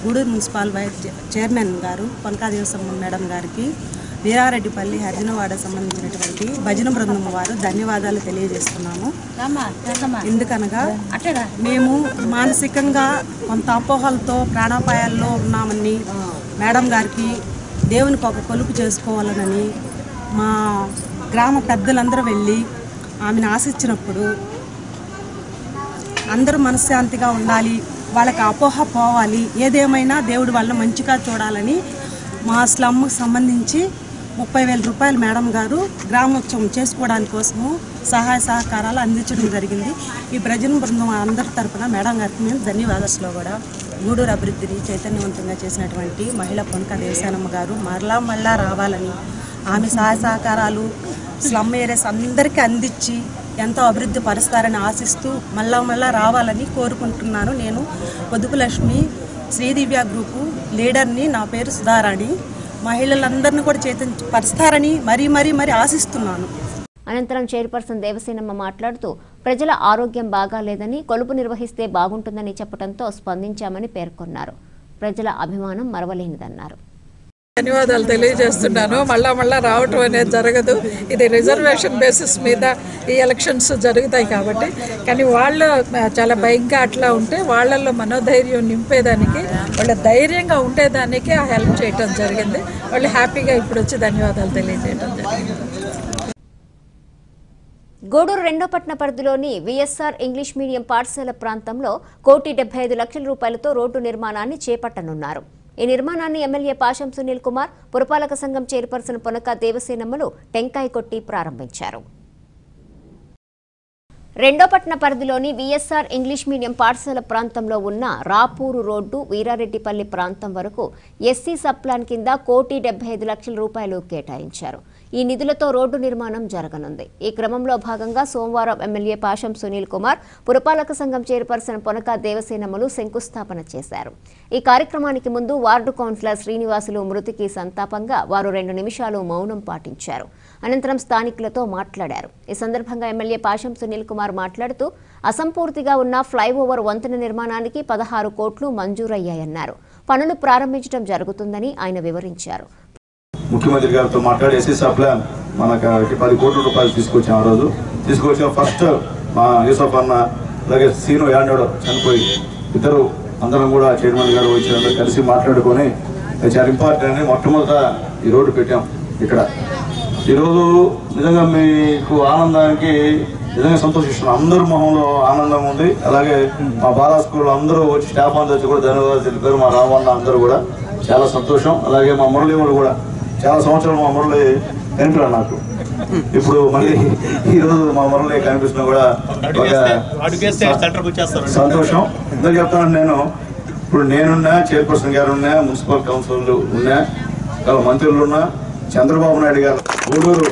గూడూరు మున్సిపల్ వైస్ చైర్మన్ గారు పొనక దేవసేనమ్మ మేడం గారికి వీరారెడ్డిపల్లి హరిజనవాడ సంబంధించినటువంటి భజన బృందం వారు ధన్యవాదాలు తెలియజేస్తున్నాము. ఎందుకనగా మేము మానసికంగా కొంత అపోహలతో ప్రాణాపాయాల్లో ఉన్నామని మేడం గారికి దేవునికి ఒక కొలుపు చేసుకోవాలనని మా గ్రామ పెద్దలందరూ వెళ్ళి ఆమెను ఆశించినప్పుడు అందరూ మనశ్శాంతిగా ఉండాలి, వాళ్ళకి అపోహ పోవాలి, ఏదేమైనా దేవుడు వాళ్ళని మంచిగా చూడాలని మా స్లమ్కి సంబంధించి 30,000 రూపాయలు మేడం గారు గ్రామోత్సవం చేసుకోవడానికి కోసము సహాయ సహకారాలు అందించడం జరిగింది. ఈ ప్రజల బృందం అందరి తరఫున మేడం గారికి మేము ధన్యవాదాలు. కూడా గూడూరు అభివృద్ధిని చైతన్యవంతంగా చేసినటువంటి మహిళ పొనక దేవసేనమ్మ గారు మళ్ళా రావాలని, ఆమె సహాయ సహకారాలు స్లమ్ ఏరియాస్ అందరికీ అందించి ఎంతో అభివృద్ధి పరుస్తారని ఆశిస్తూ మళ్ళా రావాలని కోరుకుంటున్నాను. నేను పొదుపు లక్ష్మి శ్రీదివ్య గ్రూపు లీడర్ని. నా పేరు సుధారాణి. మహిళలందరినీ కూడా చైతన్యపరుస్తారని మరీ ఆశిస్తున్నాను. అనంతరం చైర్పర్సన్ దేవసేనమ్మ మాట్లాడుతూ ప్రజల ఆరోగ్యం బాగాలేదని, కొలుపు నిర్వహిస్తే బాగుంటుందని చెప్పడంతో స్పందించామని పేర్కొన్నారు. ప్రజల అభిమానం మరవలేనిదన్నారు. ధన్యవాదాలు తెలియజేస్తున్నాను. మళ్ళా రావటం అనేది జరగదు. ఇది రిజర్వేషన్ బేసిస్ మీద ఈ ఎలక్షన్స్ జరుగుతాయి కాబట్టి, కానీ వాళ్ళు చాలా భయంగా అట్లా ఉంటే వాళ్ళల్లో మనోధైర్యం నింపేదానికి, వాళ్ళ ధైర్యంగా ఉండేదానికి ఆ హెల్ప్ చేయటం జరిగింది. వాళ్ళు హ్యాపీగా ఇప్పుడు వచ్చి ధన్యవాదాలు తెలియజేయడం జరిగింది. గూడూరు 2వ పట్టణ పరిధిలోని విఎస్ఆర్ ఇంగ్లీష్ మీడియం పాఠశాల ప్రాంతంలో 1,75,00,000 రూపాయలతో రోడ్డు నిర్మాణాన్ని చేపట్టనున్నారు. ఈ నిర్మాణాన్ని ఎమ్మెల్యే పాశం సునీల్ కుమార్, పురపాలక సంఘం చైర్పర్సన్ పొనక దేవసేనమ్మలు టెంకాయ కొట్టి ప్రారంభించారు. 2వ పట్టణ పరిధిలోని విఎస్ఆర్ ఇంగ్లీష్ మీడియం పాఠశాల ప్రాంతంలో ఉన్న రాపూరు రోడ్డు వీరారెడ్డిపల్లి ప్రాంతం వరకు ఎస్సీ సబ్ ప్లాన్ కింద 1,75,00,000 రూపాయలు కేటాయించారు. ఈ నిధులతో రోడ్డు నిర్మాణం జరగనుంది. ఈ క్రమంలో భాగంగా సోమవారం ఎమ్మెల్యే పాశం సునీల్ కుమార్, పురపాలక సంఘం చైర్పర్సన్ పొనక దేవసేనమ్మలు శంకుస్థాపన చేశారు. ఈ కార్యక్రమానికి ముందు వార్డు కౌన్సిలర్ శ్రీనివాసులు మృతికి సంతాపంగా వారు 2 నిమిషాలు మౌనం పాటించారు. అనంతరం స్థానికులతో మాట్లాడారు. ఈ సందర్భంగా ఎమ్మెల్యే పాశం సునీల్ కుమార్ మాట్లాడుతూ అసంపూర్తిగా ఉన్న ఫ్లైఓవర్ వంతెన నిర్మాణానికి 16 కోట్లు మంజూరయ్యాయన్నారు. పనులు ప్రారంభించడం జరుగుతుందని ఆయన వివరించారు. ముఖ్యమంత్రి గారితో మాట్లాడి ఎస్ఎస్ఆ ప్లాన్ మనకు 10 కోట్ల రూపాయలు తీసుకొచ్చాం. ఆ రోజు తీసుకొచ్చాం. ఫస్ట్ మా యూసఫ్ అన్న అలాగే సీను యాడో చనిపోయి ఇద్దరు అందరం కూడా చైర్మన్ గారు వచ్చి అందరూ కలిసి మాట్లాడుకొని చాలా ఇంపార్టెంట్ అని మొట్టమొదట ఈ రోడ్డు పెట్టాం. ఇక్కడ ఈరోజు నిజంగా మీకు ఆనందానికి నిజంగా సంతోషిస్తున్నాం. అందరూ మొహంలో ఆనందం ఉంది. అలాగే మా బాలా స్కూల్లో అందరూ వచ్చి స్టాఫ్ అంతా వచ్చి కూడా ధన్యవాదాలు తెలిపారు. మా రామన్న అందరూ కూడా చాలా సంతోషం. అలాగే మా మురళి వాళ్ళు కూడా చాలా సంవత్సరాలు మా మురళి కనిపించారు నాకు. ఇప్పుడు మళ్ళీ ఈరోజు మా మురళి కనిపిస్తున్నా కూడా ఒక సంతోషం. ఎందుకు చెప్తాను, నేను ఇప్పుడు నేనున్నా, చైర్పర్సన్ గారు ఉన్నా, మున్సిపల్ కౌన్సిల్ ఉన్నా, మంత్రులు ఉన్నా, చంద్రబాబు నాయుడు గారు గూడూరు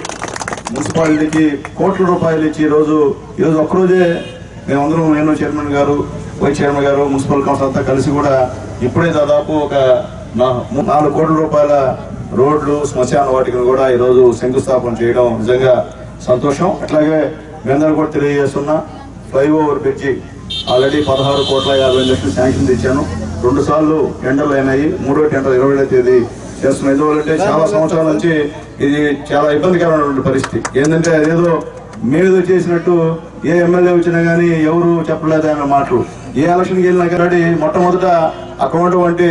మున్సిపాలిటీకి కోట్ల రూపాయలు ఇచ్చి ఈరోజు ఒక్కరోజే మేమందరం, నేను చైర్మన్ గారు, వైస్ చైర్మన్ గారు, మున్సిపల్ కౌన్సిల్ అంతా కలిసి కూడా ఇప్పుడే దాదాపు ఒక 4 కోట్ల రూపాయల రోడ్లు, శ్మశాన వాటికను కూడా ఈరోజు శంకుస్థాపన చేయడం నిజంగా సంతోషం. అట్లాగే మీ అందరూ కూడా తెలియజేస్తున్నా, ఫ్లైఓవర్ బ్రిడ్జి ఆల్రెడీ 16,50,00,000 శాంక్షన్ తెచ్చాను. 2 సార్లు టెండర్లు అయినాయి. 3వ టెండర్ 20వ తేదీ చేస్తున్నాం. ఎందువల్లంటే చాలా సంవత్సరాల నుంచి ఇది చాలా ఇబ్బందికరమైనటువంటి పరిస్థితి. ఏంటంటే అదేదో మేమేదో చేసినట్టు ఏ ఎమ్మెల్యే వచ్చినా కానీ ఎవరు చెప్పలేదు అన్న మాటలు. ఏ ఎలక్షన్కి వెళ్ళినా కానీ మొట్టమొదట అక్కడ ఉన్నటువంటి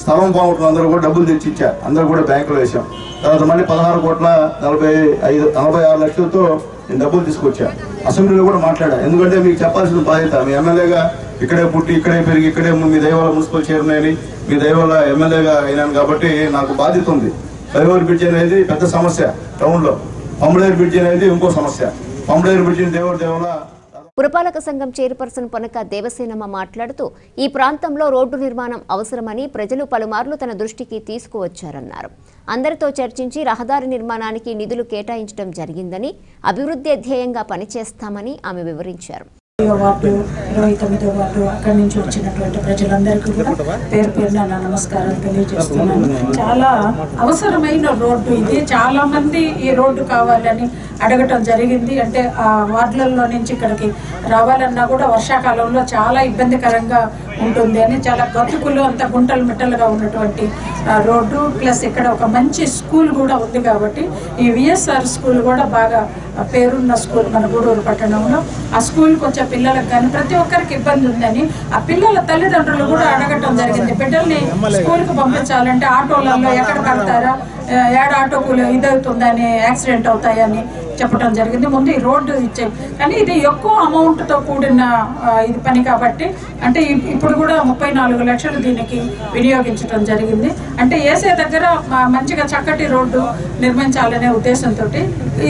స్థలం బాగుంటుంది అందరూ కూడా డబ్బులు తెచ్చి ఇచ్చారు. అందరూ కూడా బ్యాంకులో వేసాం. తర్వాత మళ్ళీ 16,46,00,000తో నేను డబ్బులు తీసుకొచ్చా. అసెంబ్లీలో కూడా మాట్లాడా. ఎందుకంటే మీకు చెప్పాల్సిన బాధ్యత. మీ ఎమ్మెల్యేగా ఇక్కడే పుట్టి, ఇక్కడే పెరిగి, ఇక్కడే మీ దయవల్ల మున్సిపల్ చైర్మన్ అని, మీ దయవల్ల ఎమ్మెల్యేగా అయినాను కాబట్టి నాకు బాధ్యత ఉంది. ఫ్లైఓవర్ బ్రిడ్జ్ అనేది పెద్ద సమస్య టౌన్లో. పంబలేరు బ్రిడ్జ్ అనేది ఇంకో సమస్య. పంబలేరు బ్రిడ్జిని దేవల్ల పురపాలక సంఘం చైర్పర్సన్ పొనక దేవసేనమ్మ మాట్లాడుతూ ఈ ప్రాంతంలో రోడ్డు నిర్మాణం అవసరమని ప్రజలు పలుమార్లు తన దృష్టికి తీసుకువచ్చారన్నారు. అందరితో చర్చించి రహదారి నిర్మాణానికి నిధులు కేటాయించడం జరిగిందని, అభివృద్ధి ధ్యేయంగా పనిచేస్తామని ఆమె వివరించారు. వార్డు 29వ వార్డు అక్కడి నుంచి వచ్చినటువంటి ప్రజలందరికీ కూడా పేరు పేరున నా నమస్కారాలు తెలియజేస్తున్నాను. చాలా అవసరమైన రోడ్డు ఇది. చాలా మంది ఈ రోడ్డు కావాలని అడగటం జరిగింది. అంటే ఆ వార్డులలో నుంచి ఇక్కడికి రావాలన్నా కూడా వర్షాకాలంలో చాలా ఇబ్బందికరంగా ఉంటుంది అని, చాలా గతుకులు అంత గుంటలు మిట్టలుగా ఉన్నటువంటి రోడ్డు. ప్లస్ ఇక్కడ ఒక మంచి స్కూల్ కూడా ఉంది కాబట్టి ఈ విఎస్ఆర్ స్కూల్ కూడా బాగా పేరున్న స్కూల్ మన గూడూరు పట్టణంలో. ఆ స్కూల్ కొంచెం పిల్లలకు కానీ ప్రతి ఒక్కరికి ఇబ్బంది ఉందని ఆ పిల్లల తల్లిదండ్రులు కూడా అడగటం జరిగింది. బిడ్డల్ని స్కూల్కి పంపించాలంటే ఆటోలలో ఎక్కడ కడతారా, ఏడ ఆటోకు ఇదవుతుందని, యాక్సిడెంట్ అవుతాయని చెప్పడం జరిగింది. ముందు ఈ రోడ్డు ఇచ్చాయి. కానీ ఇది ఎక్కువ అమౌంట్తో కూడిన ఇది పని కాబట్టి అంటే ఇప్పుడు కూడా 34 లక్షలు దీనికి వినియోగించడం జరిగింది. అంటే ఏసే దగ్గర మంచిగా చక్కటి రోడ్డు నిర్మించాలనే ఉద్దేశంతో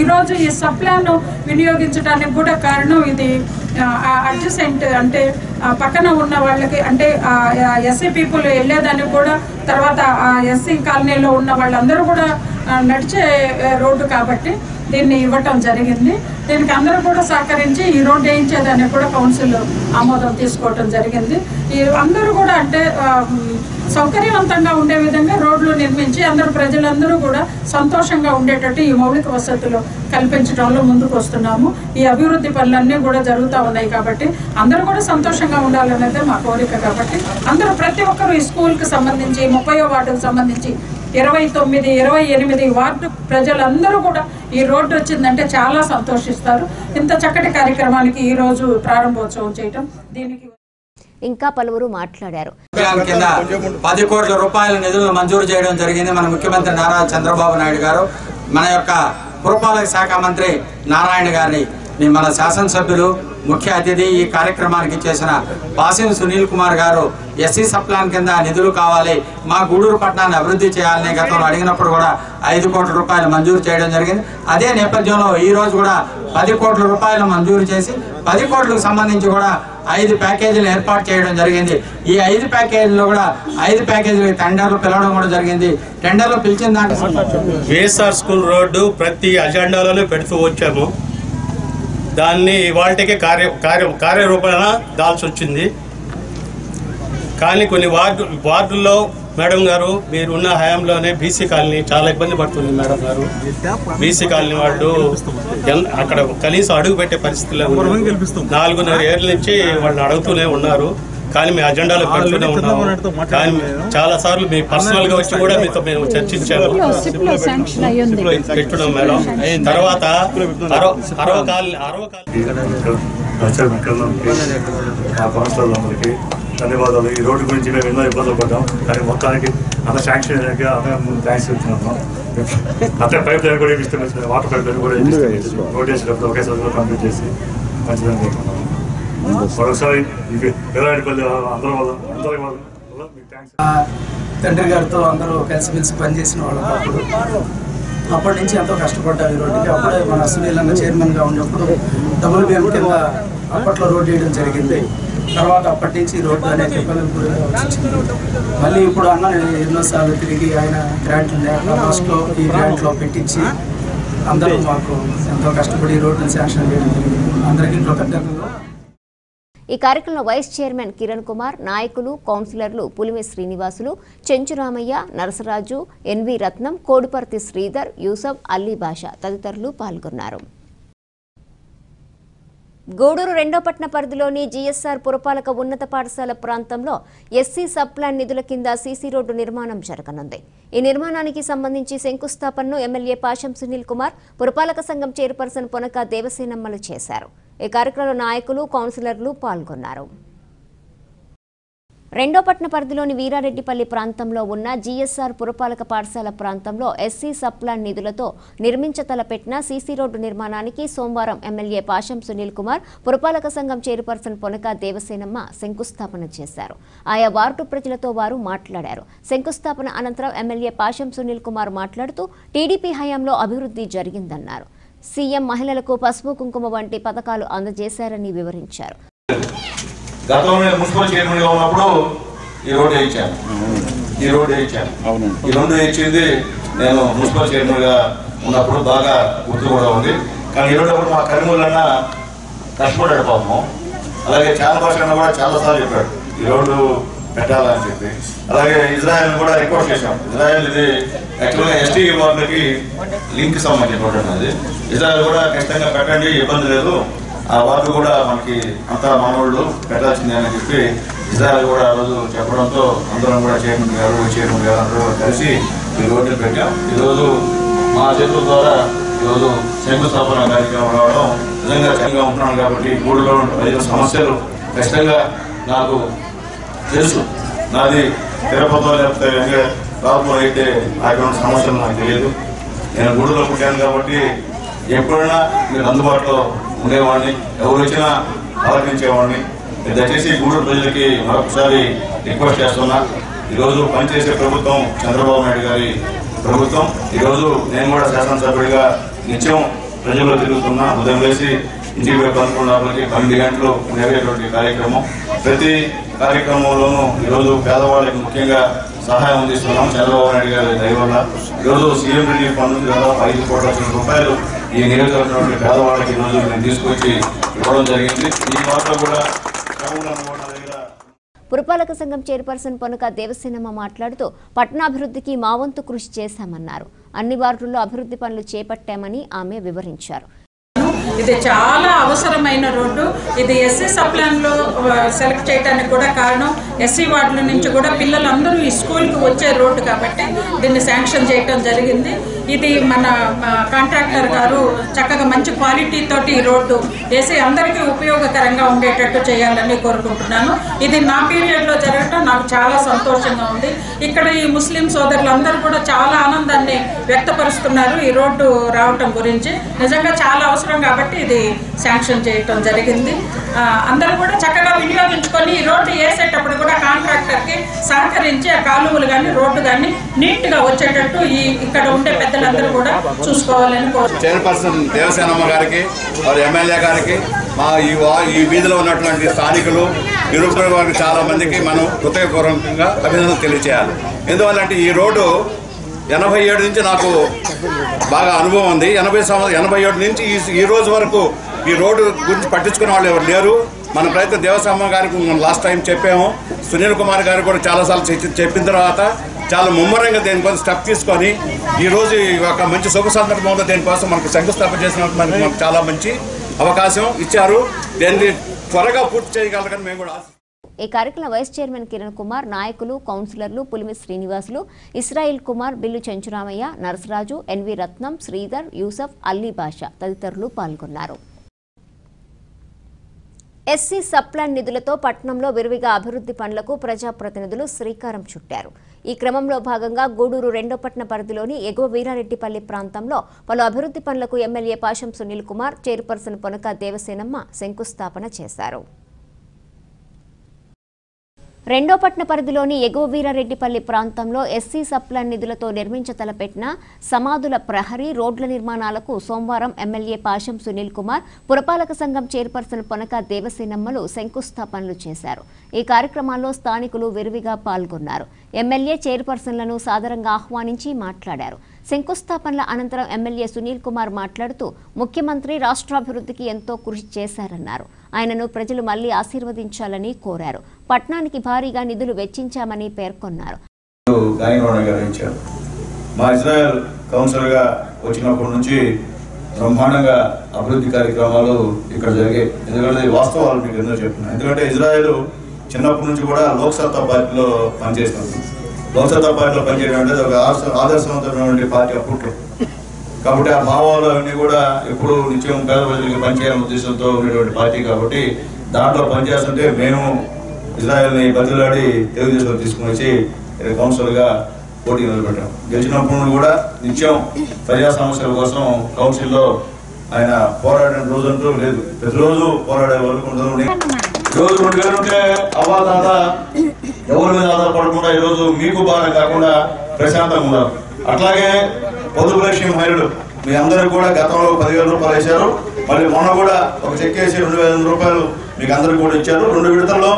ఈరోజు ఈ సప్లాన్ వినియోగించడానికి కూడా కారణం ఇది. అడ్జసెంట్ అంటే పక్కన ఉన్న వాళ్ళకి అంటే ఎస్సీ పీపుల్ వెళ్ళేదానికి కూడా, తర్వాత ఎస్సీ కాలనీలో ఉన్న వాళ్ళందరూ కూడా నడిచే రోడ్డు కాబట్టి దీన్ని ఇవ్వటం జరిగింది. దీనికి అందరూ కూడా సహకరించి ఈ రోడ్డు వేయించేదాన్ని కూడా కౌన్సిల్ ఆమోదం తీసుకోవటం జరిగింది. ఈ అందరూ కూడా అంటే సౌకర్యవంతంగా ఉండే విధంగా రోడ్లు నిర్మించి ప్రజలందరూ కూడా సంతోషంగా ఉండేటట్టు ఈ మౌలిక వసతులు కల్పించడంలో ముందుకు వస్తున్నాము. ఈ అభివృద్ధి పనులన్నీ కూడా జరుగుతూ ఉన్నాయి కాబట్టి అందరూ కూడా సంతోషంగా ఉండాలనేదే మా కోరిక. కాబట్టి అందరూ ప్రతి ఒక్కరూ ఈ స్కూల్కి సంబంధించి 30వ వార్డుకు సంబంధించి 29, 28 వార్డు ప్రజలందరూ కూడా ఈ రోడ్డు వచ్చిందంటే చాలా సంతోషిస్తారు. ఇంత చక్కటి కార్యక్రమానికి ఈ రోజు ప్రారంభోత్సవం చేయటం దీనికి ఇంకా పలువురు మాట్లాడారు. కింద 10 కోట్ల రూపాయల నిధులను మంజూరు చేయడం జరిగింది మన ముఖ్యమంత్రి నారా చంద్రబాబు నాయుడు గారు. మన యొక్క పురపాలక శాఖ మంత్రి నారాయణ గారిని మన శాసనసభ్యులు ముఖ్య అతిథి ఈ కార్యక్రమానికి చేసిన పాసిం సునీల్ కుమార్ గారు ఎస్సీ సప్లాన్ కింద నిధులు కావాలి, మా గూడూరు పట్టణాన్ని అభివృద్ధి చేయాలని గతంలో అడిగినప్పుడు కూడా 5 కోట్ల రూపాయలు మంజూరు చేయడం జరిగింది. అదే నేపథ్యంలో ఈ రోజు కూడా 10 కోట్ల రూపాయలు మంజూరు చేసి 10 కోట్లకు సంబంధించి కూడా 5 ప్యాకేజీలు ఏర్పాటు చేయడం జరిగింది. ఈ 5 ప్యాకేజీలో కూడా 5 ప్యాకేజీలు టెండర్లు పిలవడం కూడా జరిగింది. టెండర్లు పిలిచిన దాంట్లో విఎస్ఆర్ స్కూల్ రోడ్డు ప్రతి అజెండాలోనే పెడుతూ వచ్చాము. దాన్ని ఇవాళకే కార్యరూపణ దాల్చి వచ్చింది. కానీ కొన్ని వార్డుల్లో మేడం గారు మీరున్న హయాంలోనే బీసీ కాలనీ చాలా ఇబ్బంది పడుతుంది మేడం గారు. బీసీ కాలనీ వాళ్ళు అక్కడ కనీసం అడుగు పెట్టే పరిస్థితుల్లో 4.5 ఏళ్ళ నుంచి వాళ్ళని అడుగుతూనే ఉన్నారు. కానీ మీ అజెండాలో పెడుతూనే ఉన్నాము. కానీ చాలా సార్లు మీ పర్సనల్ గా వచ్చి కూడా మీతో మేము చర్చించాము పెట్టున్నాం మేడం. తర్వాత 60 ధన్యవాదాలు. ఈ రోడ్డు గురించి మేము ఎన్నో ఇబ్బందులు పడ్డాం, కానీ మొత్తానికి అంత శాంక్షన్ అయ్యాక థ్యాంక్స్ చెప్తున్నాము. అంతే పైప్ లైన్ కూడా ఇస్తున్నాం, వాటర్ పైప్ లైన్ కూడా రోడ్ చేసేటప్పుడు ఒకేసారి కంప్లీట్ చేసి మంచిదని కోరుకుంటున్నాము. మరొకసారి ఎలాంటి అందరూ తండ్రి గారితో అందరూ కలిసిమెలిసి పనిచేసిన వాళ్ళు అప్పటి నుంచి ఎంతో కష్టపడ్డాం ఈ రోడ్డుకి. అప్పుడే మన సునీల్ అన్న చైర్మన్గా ఉన్నప్పుడు WBM కింద అప్పట్లో రోడ్డు వేయడం జరిగింది. తర్వాత అప్పటి నుంచి ఈ రోడ్డు అనేక ఇబ్బందులు వచ్చింది. మళ్ళీ ఇప్పుడు అన్న ఎన్నోసార్లు తిరిగి ఆయన గ్రాంట్లు లాస్ట్లో ఈ గ్రాంట్లో పెట్టించి అందరూ మాకు ఎంతో కష్టపడి ఈ రోడ్డుని శాంక్షన్ చేయడం జరిగింది. అందరికీ కృతజ్ఞతలు. ఈ కార్యక్రమంలో వైస్ చైర్మన్ కిరణ్ కుమార్, నాయకులు, కౌన్సిలర్లు పులిమి శ్రీనివాసులు, చెంచురామయ్య, నరసరాజు, ఎన్వి రత్నం, కోడిపర్తి శ్రీధర్, యూసఫ్, అల్లీ బాషా తదితరులు పాల్గొన్నారు. గూడూరు 2వ పట్టణ పరిధిలోని జీఎస్ఆర్ పురపాలక ఉన్నత పాఠశాల ప్రాంతంలో ఎస్సీ సబ్ ప్లాన్ నిధుల కింద సీసీ రోడ్డు నిర్మాణం జరగనుంది. ఈ నిర్మాణానికి సంబంధించి శంకుస్థాపనను ఎమ్మెల్యే పాశం సునీల్ కుమార్, పురపాలక సంఘం చైర్పర్సన్ పొనక దేవసేనమ్మలు చేశారు. ఈ కార్యక్రమంలో నాయకులు, కౌన్సిలర్లు పాల్గొన్నారు. 2వ పట్టణ పరిధిలోని వీరారెడ్డిపల్లి ప్రాంతంలో ఉన్న జీఎస్ఆర్ పురపాలక పాఠశాల ప్రాంతంలో ఎస్సీ సబ్ ప్లాన్ నిధులతో నిర్మించతలపెట్టిన సీసీ రోడ్డు నిర్మాణానికి సోమవారం ఎమ్మెల్యే పాశం సునీల్ కుమార్, పురపాలక సంఘం చైర్పర్సన్ పొనక దేవసేనమ్మ శంకుస్థాపన చేశారు. ఆయా వార్డు ప్రజలతో వారు మాట్లాడారు. శంకుస్థాపన అనంతరం ఎమ్మెల్యే పాశం సునీల్ కుమార్ మాట్లాడుతూ టీడీపీ హయాంలో అభివృద్ధి జరిగిందన్నారు. సీఎం మహిళలకు పసుపు కుంకుమ వంటి పథకాలు అందజేశారని వివరించారు. గతంలో మున్సిపల్ చైర్మన్గా ఉన్నప్పుడు ఈ రోడ్డు వేయించాను. ఈ రోడ్డు వేయించింది నేను మున్సిపల్ చైర్మన్గా ఉన్నప్పుడు బాగా గుర్తు కూడా ఉంది. కానీ ఈ రోడ్డు అప్పుడు మా కరీముల్ అన్న కష్టపడ్డాడు పాపం. అలాగే చాలా భాష అన్న కూడా చాలాసార్లు చెప్పాడు ఈ రోడ్డు పెట్టాలని చెప్పి. అలాగే ఇజ్రాయెల్ కూడా రిక్వెస్ట్ చేశాం. ఇజ్రాయెల్ ఇది యాక్చువల్గా ఎస్టీ వాళ్ళకి లింక్ సంబంధించిన రోడ్డు అన్నది. ఇజ్రాయెల్ కూడా ఖచ్చితంగా పెట్టండి, ఇబ్బంది లేదు, ఆ వార్డు కూడా మనకి అంతా మానవుళ్ళు పెట్టాల్సిందే అని చెప్పి ఇజ్రాయెల్ కూడా ఆ రోజు చెప్పడంతో అందరం కూడా చైర్మన్ గారు అందరూ కలిసి ఈ రోడ్డు పెట్టాం. ఈరోజు మా చేతుల ద్వారా ఈరోజు శంకుస్థాపన కార్యక్రమం రావడం నిజంగా చక్కగా ఉంటున్నాను. కాబట్టి గూడులో ప్రజల సమస్యలు ఖచ్చితంగా నాకు తెలుసు. నాది తిరుపతిలో లేకపోతే రాపూర్ అయితే అక్కడ సమస్యలు నాకు తెలియదు. నేను గూడులో పుట్టాను కాబట్టి ఎప్పుడైనా మీరు అందుబాటులో ఉండేవాడిని, ఎవరు వచ్చినా ఆలోచించేవాడిని. దయచేసి గూడూరు ప్రజలకి మరొకసారి రిక్వెస్ట్ చేస్తున్నా, ఈరోజు పనిచేసే ప్రభుత్వం చంద్రబాబు నాయుడు గారి ప్రభుత్వం. ఈరోజు నేను కూడా శాసనసభ్యుడిగా నిత్యం ప్రజల్లో తిరుగుతున్నా. ఉదయం వేసి ఇంటికి 11 గంటలు నెరవేరేటువంటి కార్యక్రమం. ప్రతి కార్యక్రమంలోనూ ఈరోజు పేదవాళ్ళకి ముఖ్యంగా సహాయం అందిస్తున్నాం చంద్రబాబు నాయుడు గారి దయ వల్ల. ఈరోజు సీఎం రిలీఫ్ ఫండ్ నుంచి దాదాపు 5 కోట్ల రూపాయలు ఈ నియోజకవర్గంలో పేదవాళ్ళకి ఈరోజు నేను తీసుకొచ్చి ఇవ్వడం జరిగింది. ఈ వార్త కూడా పురపాలక సంఘం చైర్పర్సన్ పొనక దేవసేనమ్మ మాట్లాడుతూ పట్టణాభివృద్ధికి మా వంతు కృషి చేశామన్నారు. అన్ని వార్డుల్లో అభివృద్ధి పనులు చేపట్టామని ఆమె వివరించారు. ఇది చాలా అవసరమైన రోడ్డు. ఇది ఎస్సీ సప్లాన్లో సెలెక్ట్ చేయడానికి కూడా కారణం ఎస్సీ వార్డుల నుంచి కూడా పిల్లలందరూ ఈ స్కూల్కి వచ్చే రోడ్డు కాబట్టి దీన్ని శాంక్షన్ చేయటం జరిగింది. ఇది మన కాంట్రాక్టర్ గారు చక్కగా మంచి క్వాలిటీ తోటి ఈ రోడ్డు వేసి అందరికీ ఉపయోగకరంగా ఉండేటట్టు చేయాలని కోరుకుంటున్నాను. ఇది నా పీరియడ్లో జరగటం నాకు చాలా సంతోషంగా ఉంది. ఇక్కడ ఈ ముస్లిం సోదరులందరూ కూడా చాలా ఆనందాన్ని వ్యక్తపరుస్తున్నారు ఈ రోడ్డు రావటం గురించి. నిజంగా చాలా అవసరం కాబట్టి ఇది శాంక్షన్ చేయటం జరిగింది. అందరూ కూడా చక్కగా వినియోగించుకొని ఈ రోడ్డు వేసేటప్పుడు కూడా కాంట్రాక్టర్కి సహకరించి ఆ కాలువలు కానీ రోడ్డు కానీ నీట్గా వచ్చేటట్టు ఇక్కడ ఉండే పెద్దలందరూ కూడా చూసుకోవాలని కోరుతున్నాను. చైర్పర్సన్ దేవసేనమ్మ గారికి, ఎమ్మెల్యే గారికి, మా ఈ వీధిలో ఉన్నటువంటి స్థానికులు నిరుపేద వారికి చాలా మందికి మనం కృతజ్ఞపూర్వకంగా అభినందనలు తెలియజేయాలి. ఎందువల్లంటే ఈ రోడ్డు 87 నుంచి నాకు బాగా అనుభవం ఉంది. 87 నుంచి ఈ రోజు వరకు ఈ రోడ్డు గురించి పట్టించుకునే వాళ్ళు ఎవరు లేరు. మన ప్రయత్నం దేవస్వామి గారికి మనం లాస్ట్ టైం చెప్పాము. సునీల్ కుమార్ గారు కూడా చాలాసార్లు చెప్పిన తర్వాత చాలా ముమ్మరంగా దేనికోసం స్టెప్ తీసుకొని ఈరోజు ఒక మంచి శుభ సందర్భంలో దేనికోసం మనకు శంకుస్థాపన చేసినట్టు మనకు చాలా మంచి అవకాశం ఇచ్చారు. దీన్ని త్వరగా పూర్తి చేయగలరని మేము కూడా ఈ కార్యక్రమంలో వైస్ చైర్మన్ కిరణ్ కుమార్, నాయకులు, కౌన్సిలర్లు పులిమి శ్రీనివాసులు, ఇస్రాయిల్ కుమార్, బిల్లు చెంచురామయ్య, నరసరాజు, ఎన్వి రత్నం, శ్రీధర్, యూసఫ్, అల్లీ బాషా తదితరులు పాల్గొన్నారు. ఎస్సీ సప్లాన్ నిధులతో పట్టణంలో విరివిగా అభివృద్ధి పనులకు ప్రజాప్రతినిధులు శ్రీకారం చుట్టారు. ఈ క్రమంలో భాగంగా గూడూరు 2వ పట్టణ పరిధిలోని ఎగువ వీరారెడ్డిపల్లి ప్రాంతంలో పలు అభివృద్ధి పనులకు ఎమ్మెల్యే పాశం సునీల్ కుమార్, చైర్పర్సన్ పొనక దేవసేనమ్మ శంకుస్థాపన చేశారు. 2వ పట్టణ పరిధిలోని ఎగువ వీరారెడ్డిపల్లి ప్రాంతంలో ఎస్సీ సప్లాన్ నిధులతో నిర్మించతలపెట్టిన సమాధుల ప్రహరీ రోడ్ల నిర్మాణాలకు సోమవారం ఎమ్మెల్యే పాశం సునీల్ కుమార్, పురపాలక సంఘం చైర్పర్సన్ పొనక దేవసేనమ్మలు శంకుస్థాపనలు చేశారు. ఈ కార్యక్రమాల్లో స్థానికులు విరివిగా పాల్గొన్నారు. ఎమ్మెల్యే చైర్పర్సన్లను సాదరంగా ఆహ్వానించి మాట్లాడారు. శంకుస్థాపనల అనంతరం ఎమ్మెల్యే సునీల్ కుమార్ మాట్లాడుతూ ముఖ్యమంత్రి రాష్ట్రాభివృద్ధికి ఎంతో కృషి చేశారన్నారు. ఆయనను ప్రజలు మళ్లీ ఆశీర్వదించాలని కోరారు. పట్టణానికి భారీగా నిధులు వెచ్చించామని పేర్కొన్నారు. మా ఇజ్రాయెల్ కౌన్సిలర్గా వచ్చినప్పటి నుంచి బ్రహ్మాండంగా అభివృద్ధి కార్యక్రమాలు ఇక్కడ జరిగాయి. ఎందుకంటే వాస్తవాలు మీకు ఎందుకు చెప్తున్నాను. ఎందుకంటే ఇజ్రాయెల్ చిన్నప్పటి నుంచి కూడా లోక్సత్తా పార్టీలో పనిచేస్తుంది. లోక్సత్తా పార్టీలో పనిచేయడం అంటే ఒక ఆదర్శవంతమైనటువంటి పార్టీ అప్పట్లో. కాబట్టి ఆ భావాలు అవన్నీ కూడా ఎప్పుడు నిత్యం పేద ప్రజలకి పనిచేయాలనే ఉద్దేశంతో ఉన్నటువంటి పార్టీ. కాబట్టి దాంట్లో పనిచేస్తుంటే మేము ఇజ్రాయెల్ని బదిలాడి తెలుగుదేశంలో తీసుకుని వచ్చి కౌన్సిలర్గా పోటీ నిలబెట్టాం. గెలిచినప్పుడు కూడా నిత్యం ప్రజా సమస్యల కోసం కౌన్సిల్లో ఆయన పోరాడిన రోజంటూ లేదు. ప్రతిరోజు పోరాడే వరకు ఈరోజు 2000 ఉంటే అవ్వాతాత ఎవరి మీద ఆధారపడకుండా ఈరోజు మీకు బాగా కాకుండా ప్రశాంతంగా ఉన్నారు. అట్లాగే పొదుపు లక్ష్యం మహిళలు మీ అందరూ కూడా గతంలో 10,000 రూపాయలు వేశారు. మళ్ళీ మొన్న కూడా ఒక చెక్ వేసి 2,000 రూపాయలు మీకు అందరికి కూడా ఇచ్చారు. 3 విడతల్లో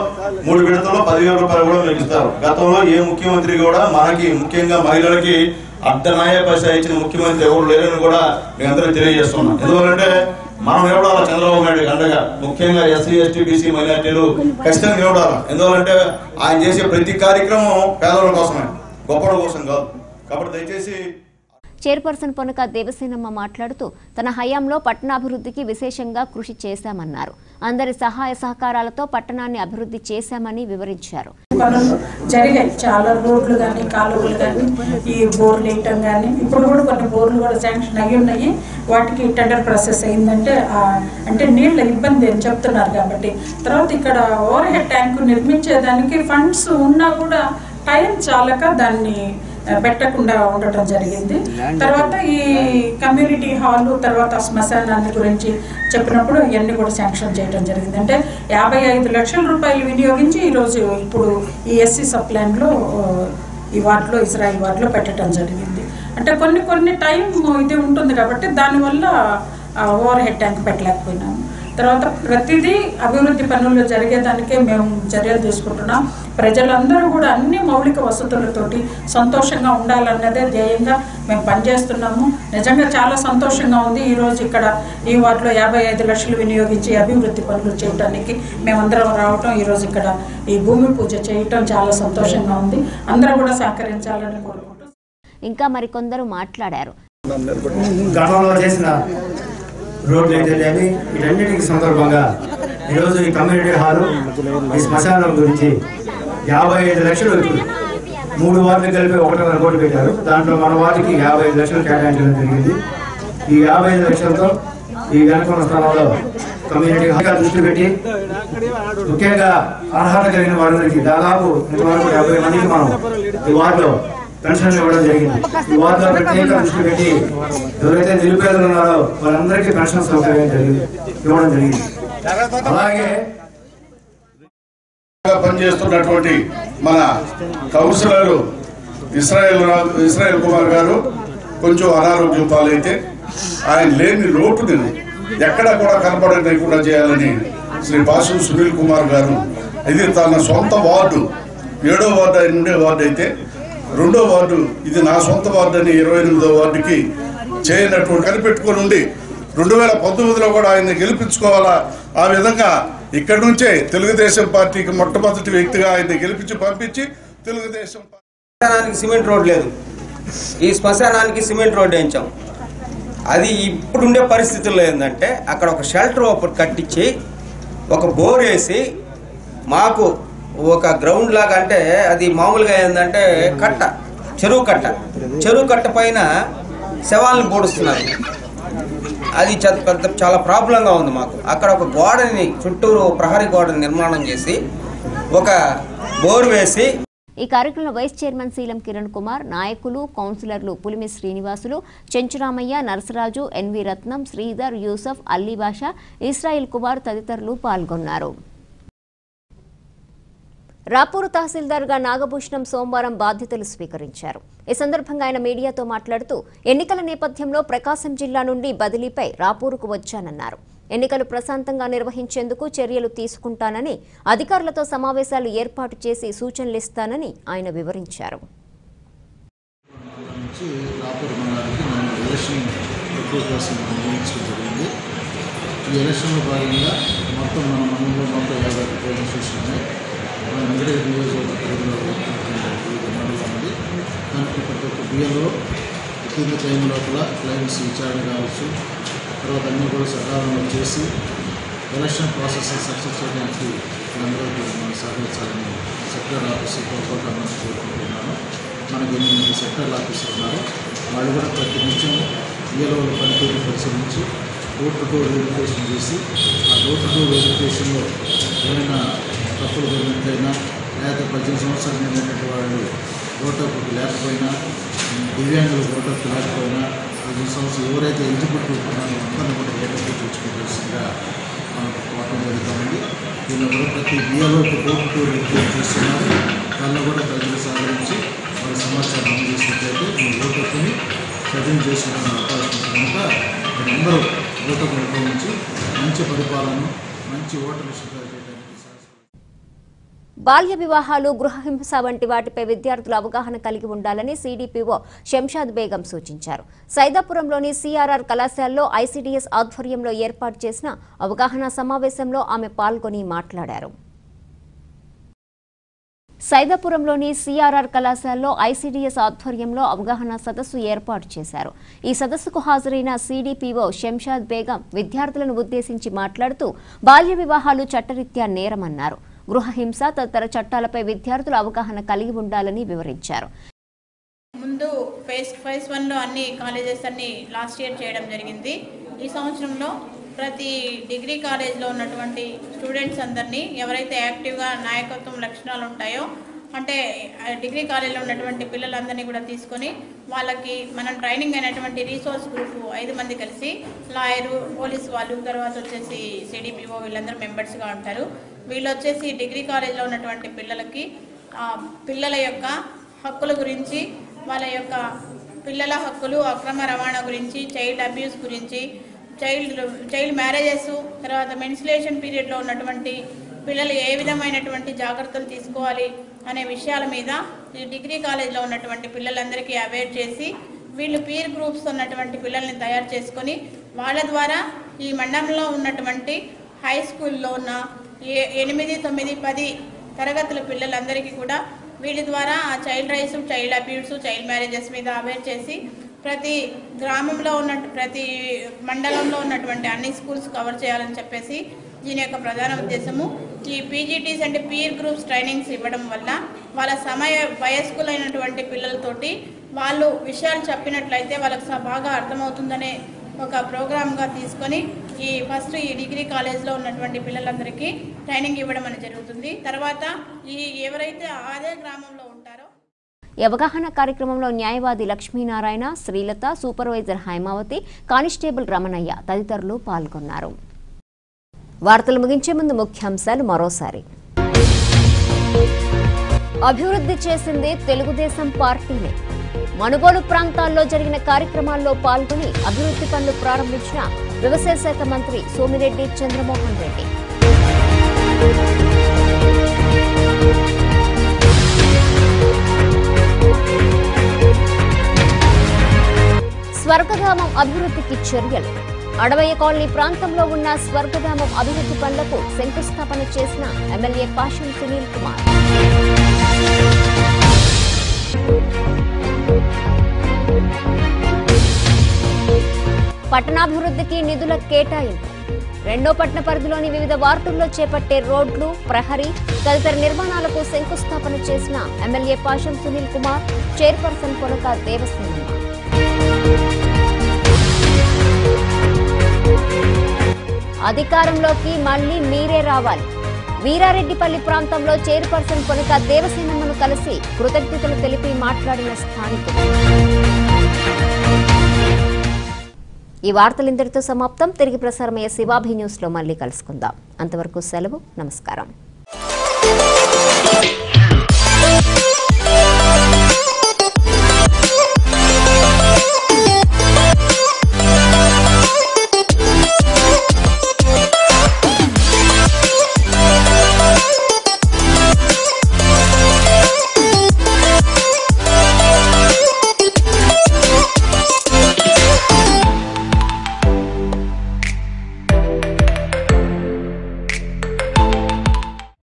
10,000 రూపాయలు కూడా మీకు ఇస్తారు. గతంలో ఏ ముఖ్యమంత్రి కూడా మనకి ముఖ్యంగా మహిళలకి అర్ధనాయ పైసా ఇచ్చిన ముఖ్యమంత్రి ఎవరు లేరని కూడా మీ అందరికీ తెలియజేస్తున్నాం. ఎందుకంటే మనం ఇవ్వడాలి చంద్రబాబు నాయుడు అండగా, ముఖ్యంగా ఎస్సీ, ఎస్టీ, బీసీ మైనార్టీలు ఖచ్చితంగా ఇవ్వడాలి. ఎందుకంటే ఆయన చేసే ప్రతి కార్యక్రమం పేదల కోసమే, గొప్పల కోసం కాదు. కాబట్టి దయచేసి చైర్పర్సన్ పొనక దేవసేనమ్మ మాట్లాడుతూ తన హయాంలో పట్టణాభివృద్ధికి విశేషంగా కృషి చేశామన్నారు. అందరి సహాయ సహకారాలతో పట్టణాన్ని అభివృద్ధి చేశామని వివరించారు. పనులు జరిగాయి, చాలా రోడ్లు కానీ కాలువలు కానీ ఈ బోర్లు వేయటం కానీ ఇప్పుడు కూడా కొన్ని బోర్లు కూడా శాంక్షన్ అయ్యి ఉన్నాయి. వాటికి టెండర్ ప్రాసెస్ అయిందంటే అంటే నీళ్ళ ఇబ్బంది అని చెప్తున్నారు. కాబట్టి తర్వాత ఇక్కడ ఓవర్ హెడ్ ట్యాంకు నిర్మించేదానికి ఫండ్స్ ఉన్నా కూడా టైం చాలక దాన్ని పెట్టకుండా ఉండటం జరిగింది. తర్వాత ఈ కమ్యూనిటీ హాల్, తర్వాత శ్మశానాన్ని గురించి చెప్పినప్పుడు ఇవన్నీ కూడా శాంక్షన్ చేయడం జరిగింది. అంటే 55 లక్షల రూపాయలు వినియోగించి ఈరోజు ఇప్పుడు ఈ ఎస్సీ సప్లాన్లో ఈ వార్డులో ఇజ్రాయిల్ వార్డులో పెట్టడం జరిగింది. అంటే కొన్ని టైం ఇది ఉంటుంది కాబట్టి దానివల్ల ఓవర్ హెడ్ ట్యాంక్ పెట్టలేకపోయినాము. తర్వాత ప్రతిదీ అభివృద్ధి పనుల్లో జరిగేదానికే మేము చర్యలు తీసుకుంటున్నాం. ప్రజలందరూ కూడా అన్ని మౌలిక వసతులతోటి సంతోషంగా ఉండాలన్నదే ధ్యేయంగా మేము పనిచేస్తున్నాము. నిజంగా చాలా సంతోషంగా ఉంది. ఈరోజు ఇక్కడ ఈ వార్డులో 55 లక్షలు వినియోగించి అభివృద్ధి పనులు చేయడానికి మేమందరం రావటం, ఈరోజు ఇక్కడ ఈ భూమి పూజ చేయటం చాలా సంతోషంగా ఉంది. అందరూ కూడా సహకరించాలని కోరుకుంటున్నాం. ఇంకా మరికొందరు మాట్లాడారు. గతంలో చేసిన రోడ్లు ఏంటంటే వీటన్నిటికి సందర్భంగా ఈరోజు ఈ కమ్యూనిటీ హాలు, ఈ శ్మశానం గురించి 55 లక్షలు 3 వార్డులు కలిపి 1.5 కోట్లు పెట్టారు. దాంట్లో మన వార్డుకి 55 లక్షలు కేటాయించడం జరిగింది. ఈ 55 లక్షలతో ఈ వెనుకున్న స్థలంలో కమ్యూనిటీ హాల్ దృష్టి పెట్టి ముఖ్యంగా అర్హత కలిగిన వారికి దాదాపు ఇంతవరకు 70 మందికి మనం ఈ వార్డులో పెన్షన్లు ఇవ్వడం జరిగింది. ఈ వార్డులో ప్రత్యేక దృష్టి పెట్టి ఎవరైతే నిరుపేదలు ఉన్నారో వాళ్ళందరికీ పెన్షన్ సౌకర్యం ఇవ్వడం జరిగింది. అలాగే పనిచేస్తున్నటువంటి మన కౌన్సిలర్ ఇస్రాయిల్ కుమార్ గారు కొంచెం అనారోగ్యం పాలైతే ఆయన లేని లోటుని ఎక్కడ కూడా కనపడకుండా చేయాలని శ్రీ పాశం సునీల్ కుమార్ గారు, ఇది తన సొంత వార్డు, 7వ వార్డు ఆయన ఉండే వార్డు అయితే 2వ వార్డు ఇది నా సొంత వార్డు అని 28వ వార్డుకి చేయనటువంటి కనిపెట్టుకొని ఉండి 2019లో కూడా ఆయన్ని గెలిపించుకోవాలా. ఆ విధంగా ఇక్కడి నుంచే తెలుగుదేశం పార్టీకి మొట్టమొదటి వ్యక్తిగా ఆయన్ని గెలిపించి పంపించి తెలుగుదేశం శ్మశానానికి సిమెంట్ రోడ్ లేదు, ఈ శ్మశానానికి సిమెంట్ రోడ్ వేయించాం. అది ఇప్పుడుండే పరిస్థితుల్లో ఏంటంటే అక్కడ ఒక షెల్టర్ ఒకటి కట్టించి ఒక బోర్ వేసి మాకు ఒక గ్రౌండ్ లాగా, అంటే అది మామూలుగా ఏంటంటే కట్ట, చెరువు కట్ట పైన శవాలను పోడుస్తున్నారు. అది చాలా ప్రాబ్లంగా ఉంది మాకు. అక్కడ ఒక గోడని చుట్టూరు ప్రహరీ గోడని నిర్మాణం చేసి ఒక బోర్ వేసి. ఈ కార్యక్రమంలో వైస్ చైర్మన్ శీలం కిరణ్ కుమార్, నాయకులు, కౌన్సిలర్లు పులిమి శ్రీనివాసులు, చెంచురామయ్య, నరసరాజు, ఎన్వి రత్నం, శ్రీధర్, యూసఫ్, అల్లీ బాషా, ఇస్రాయిల్ కుమార్ తదితరులు పాల్గొన్నారు. రాపూరు తహసీల్దార్గా నాగభూషణం సోమవారం బాధ్యతలు స్వీకరించారు. ఈ సందర్భంగా ఆయన మీడియాతో మాట్లాడుతూ ఎన్నికల నేపథ్యంలో ప్రకాశం జిల్లా నుండి బదిలీపై రాపూరుకు వచ్చానన్నారు. ఎన్నికలు ప్రశాంతంగా నిర్వహించేందుకు చర్యలు తీసుకుంటానని, అధికారులతో సమావేశాలు ఏర్పాటు చేసి సూచనలు ఇస్తానని ఆయన వివరించారు. ఈ ఎలక్షన్లో భాగంగా మొత్తం మన మండలంలో మొత్తం 50 పోలింగ్ స్టేషన్లు ఉన్నాయి. మన వెంకటగిరి నియోజకవర్గ పరిధిలో ఉంది. దానికి ప్రతి ఒక్క బియ్యంలో కింద టైం లోపల క్లైమ్స్ విచారణ కావచ్చు, తర్వాత అన్నీ కూడా సకాలంలో చేసి ఎలక్షన్ ప్రాసెస్ సక్సెస్ చేయడానికి అందరూ మనం సహకరించాలని సెక్టర్ ఆఫీసర్ కోరుకుంటామని కోరుకుంటున్నాను. మనకి 8 సెక్టర్ ఆఫీసర్లు ఉన్నారు. వాళ్ళు కూడా ప్రతి నిమిషం బియ్యల పనితీరు పరిశీలించి డోర్ టు డోర్ వెరిఫికేషన్ చేసి ఆ డోర్ టు డోర్ వెరిఫికేషన్లో ఏమైనా తప్పులు జరిగినట్లయినా, లేకపోతే 18 సంవత్సరాలు నిండినటువంటి వాళ్ళు ఓటర్కు లేకపోయినా, దివ్యాంగులు ఓటర్కు లేకపోయినా, 15 సంవత్సరాలు ఎవరైతే ఎలిజిబిలిటీ ఉంటున్నారో అందరినీ కూడా ఓటర్కు చూసుకుంటుందిగా మనకు కోవటం జరుగుతుంది. దీనిలో కూడా ప్రతి బియ్యలోకి డోర్ టు డోర్ వెరిఫికేషన్ చేస్తున్నారు. దానిలో కూడా ప్రజలు సహకరించి వాళ్ళ సమాచారం అందజేసినట్లయితే మేము ఓటర్ని సజీవం చేసుకునే అవకాశం ఉంది. కనుక మీరందరూ ఓటర్కు ఉపయోగించి మంచి పరిపాలన, మంచి ఓటర్లు చేయడానికి. బాల్య వివాహాలు, గృహహింస వంటి వాటిపై విద్యార్థులు అవగాహన కలిగి ఉండాలని సిడిపిఓ శంషాద్ బేగం సూచించారు. సైదాపురంలోని సిఆర్ఆర్ కళాశాలలో ఐసిడిఎస్ ఆధ్వర్యంలో ఏర్పాటు చేసిన అవగాహన సమావేశంలో ఆమె పాల్గొని మాట్లాడారు. సైదాపురంలోని సిఆర్ఆర్ కళాశాలలో ఐసిడిఎస్ ఆధ్వర్యంలో అవగాహన సదస్సు ఏర్పాటు చేశారు. ఈ సదస్సుకు హాజరైన సిడిపిఓ శంషాద్ బేగం విద్యార్థులను ఉద్దేశించి మాట్లాడుతూ బాల్య వివాహాలు చట్టరీత్యా నేరమన్నారు. గృహహింస తదితర చట్టాలపై విద్యార్థులు అవగాహన కలిగి ఉండాలని వివరించారు. ముందు ఫేజ్ 1లో అన్ని కాలేజెస్ అన్ని లాస్ట్ ఇయర్ చేయడం జరిగింది. ఈ సంవత్సరంలో ప్రతి డిగ్రీ కాలేజ్లో ఉన్నటువంటి స్టూడెంట్స్ అందరినీ ఎవరైతే యాక్టివ్గా నాయకత్వం లక్షణాలు ఉంటాయో, అంటే డిగ్రీ కాలేజ్లో ఉన్నటువంటి పిల్లలందరినీ కూడా తీసుకొని వాళ్ళకి మనం ట్రైనింగ్ అయినటువంటి రీసోర్స్ గ్రూప్ 5 మంది కలిసి లాయరు, పోలీసు వాళ్ళు, తర్వాత వచ్చేసి సిడిపిఓ వీళ్ళందరూ మెంబర్స్గా ఉంటారు. వీళ్ళు వచ్చేసి డిగ్రీ కాలేజ్లో ఉన్నటువంటి పిల్లలకి పిల్లల యొక్క హక్కుల గురించి, వాళ్ళ యొక్క పిల్లల హక్కులు, అక్రమ రవాణా గురించి, చైల్డ్ అబ్యూస్ గురించి, చైల్డ్ మ్యారేజెస్, తర్వాత మెన్స్ట్రుయేషన్ పీరియడ్లో ఉన్నటువంటి పిల్లలు ఏ విధమైనటువంటి జాగ్రత్తలు తీసుకోవాలి అనే విషయాల మీద ఈ డిగ్రీ కాలేజ్లో ఉన్నటువంటి పిల్లలందరికీ అవేర్ చేసి, వీళ్ళు పీర్ గ్రూప్స్ ఉన్నటువంటి పిల్లల్ని తయారు చేసుకొని వాళ్ళ ద్వారా ఈ మండలంలో ఉన్నటువంటి హై స్కూల్లో ఉన్న 8, 9, 10 తరగతుల పిల్లలందరికీ కూడా వీళ్ళ ద్వారా ఆ child rights, child abuse, child marriages మీద అవేర్ చేసి ప్రతి గ్రామంలో ఉన్న ప్రతి మండలంలో ఉన్నటువంటి అన్ని స్కూల్స్ కవర్ చేయాలని చెప్పేసి దీని యొక్క ప్రధాన ఉద్దేశము. ఈ పీజీటీస్ అంటే పీర్ గ్రూప్స్ ట్రైనింగ్స్ ఇవ్వడం వల్ల వాళ్ళ వయస్కులైనటువంటి పిల్లలతోటి వాళ్ళు విషయాలు చెప్పినట్లయితే వాళ్ళకి బాగా అర్థమవుతుందనే ఒక ప్రోగ్రామ్గా తీసుకొని ఈ డిగ్రీ కాలేజ్లో ఉన్నటువంటి పిల్లలందరికీ ట్రైనింగ్ ఇవ్వడం అనేది జరుగుతుంది. తర్వాత ఎవరైతే అదే గ్రామంలో ఉంటారో ఈ అవగాహన కార్యక్రమంలో న్యాయవాది లక్ష్మీనారాయణ, శ్రీలత, సూపర్వైజర్ హైమావతి, కానిస్టేబుల్ రమణయ్య తదితరులు పాల్గొన్నారు. వార్తలు ముగించే ముందు ముఖ్యాంశాలు మరోసారి. అభివృద్ధి చేసింది తెలుగుదేశం పార్టీనే. మనుగోలు ప్రాంతాల్లో జరిగిన కార్యక్రమాల్లో పాల్గొని అభివృద్ధి పనులు ప్రారంభించిన వ్యవసాయ శాఖ మంత్రి సోమిరెడ్డి చంద్రమోహన్ రెడ్డి. స్వర్గధామం అభివృద్ధికి చర్యలు. అడవయ్య కాలనీ ప్రాంతంలో ఉన్న స్వర్గధామం అభివృద్ధి పనులకు శంకుస్థాపన చేసిన ఎమ్మెల్యే పాషం సునీల్ కుమార్. పట్టణాభివృద్ధికి నిధుల కేటాయింపు. రెండో పట్టణ పరిధిలోని వివిధ వార్డుల్లో చేపట్టే రోడ్లు, ప్రహరీ తదితర నిర్మాణాలకు శంకుస్థాపన చేసిన ఎమ్మెల్యే పాషం సునీల్ కుమార్, చైర్పర్సన్ కొనక దేవసేన. అధికారంలోకి మళ్లీ మీరే రావాలి. వీరారెడ్డిపల్లి ప్రాంతంలో చైర్పర్సన్ కొనక దేవసేనమ్మను కలిసి కృతజ్ఞతలు తెలిపి మాట్లాడిన స్థానికులు. ఈ వార్తలు ఇంతటితో సమాప్తం. తిరిగి ప్రసారమయ్యే శివాభి న్యూస్ లో మళ్ళీ కలుసుకుందాం. అంతవరకు సెలవు. నమస్కారం.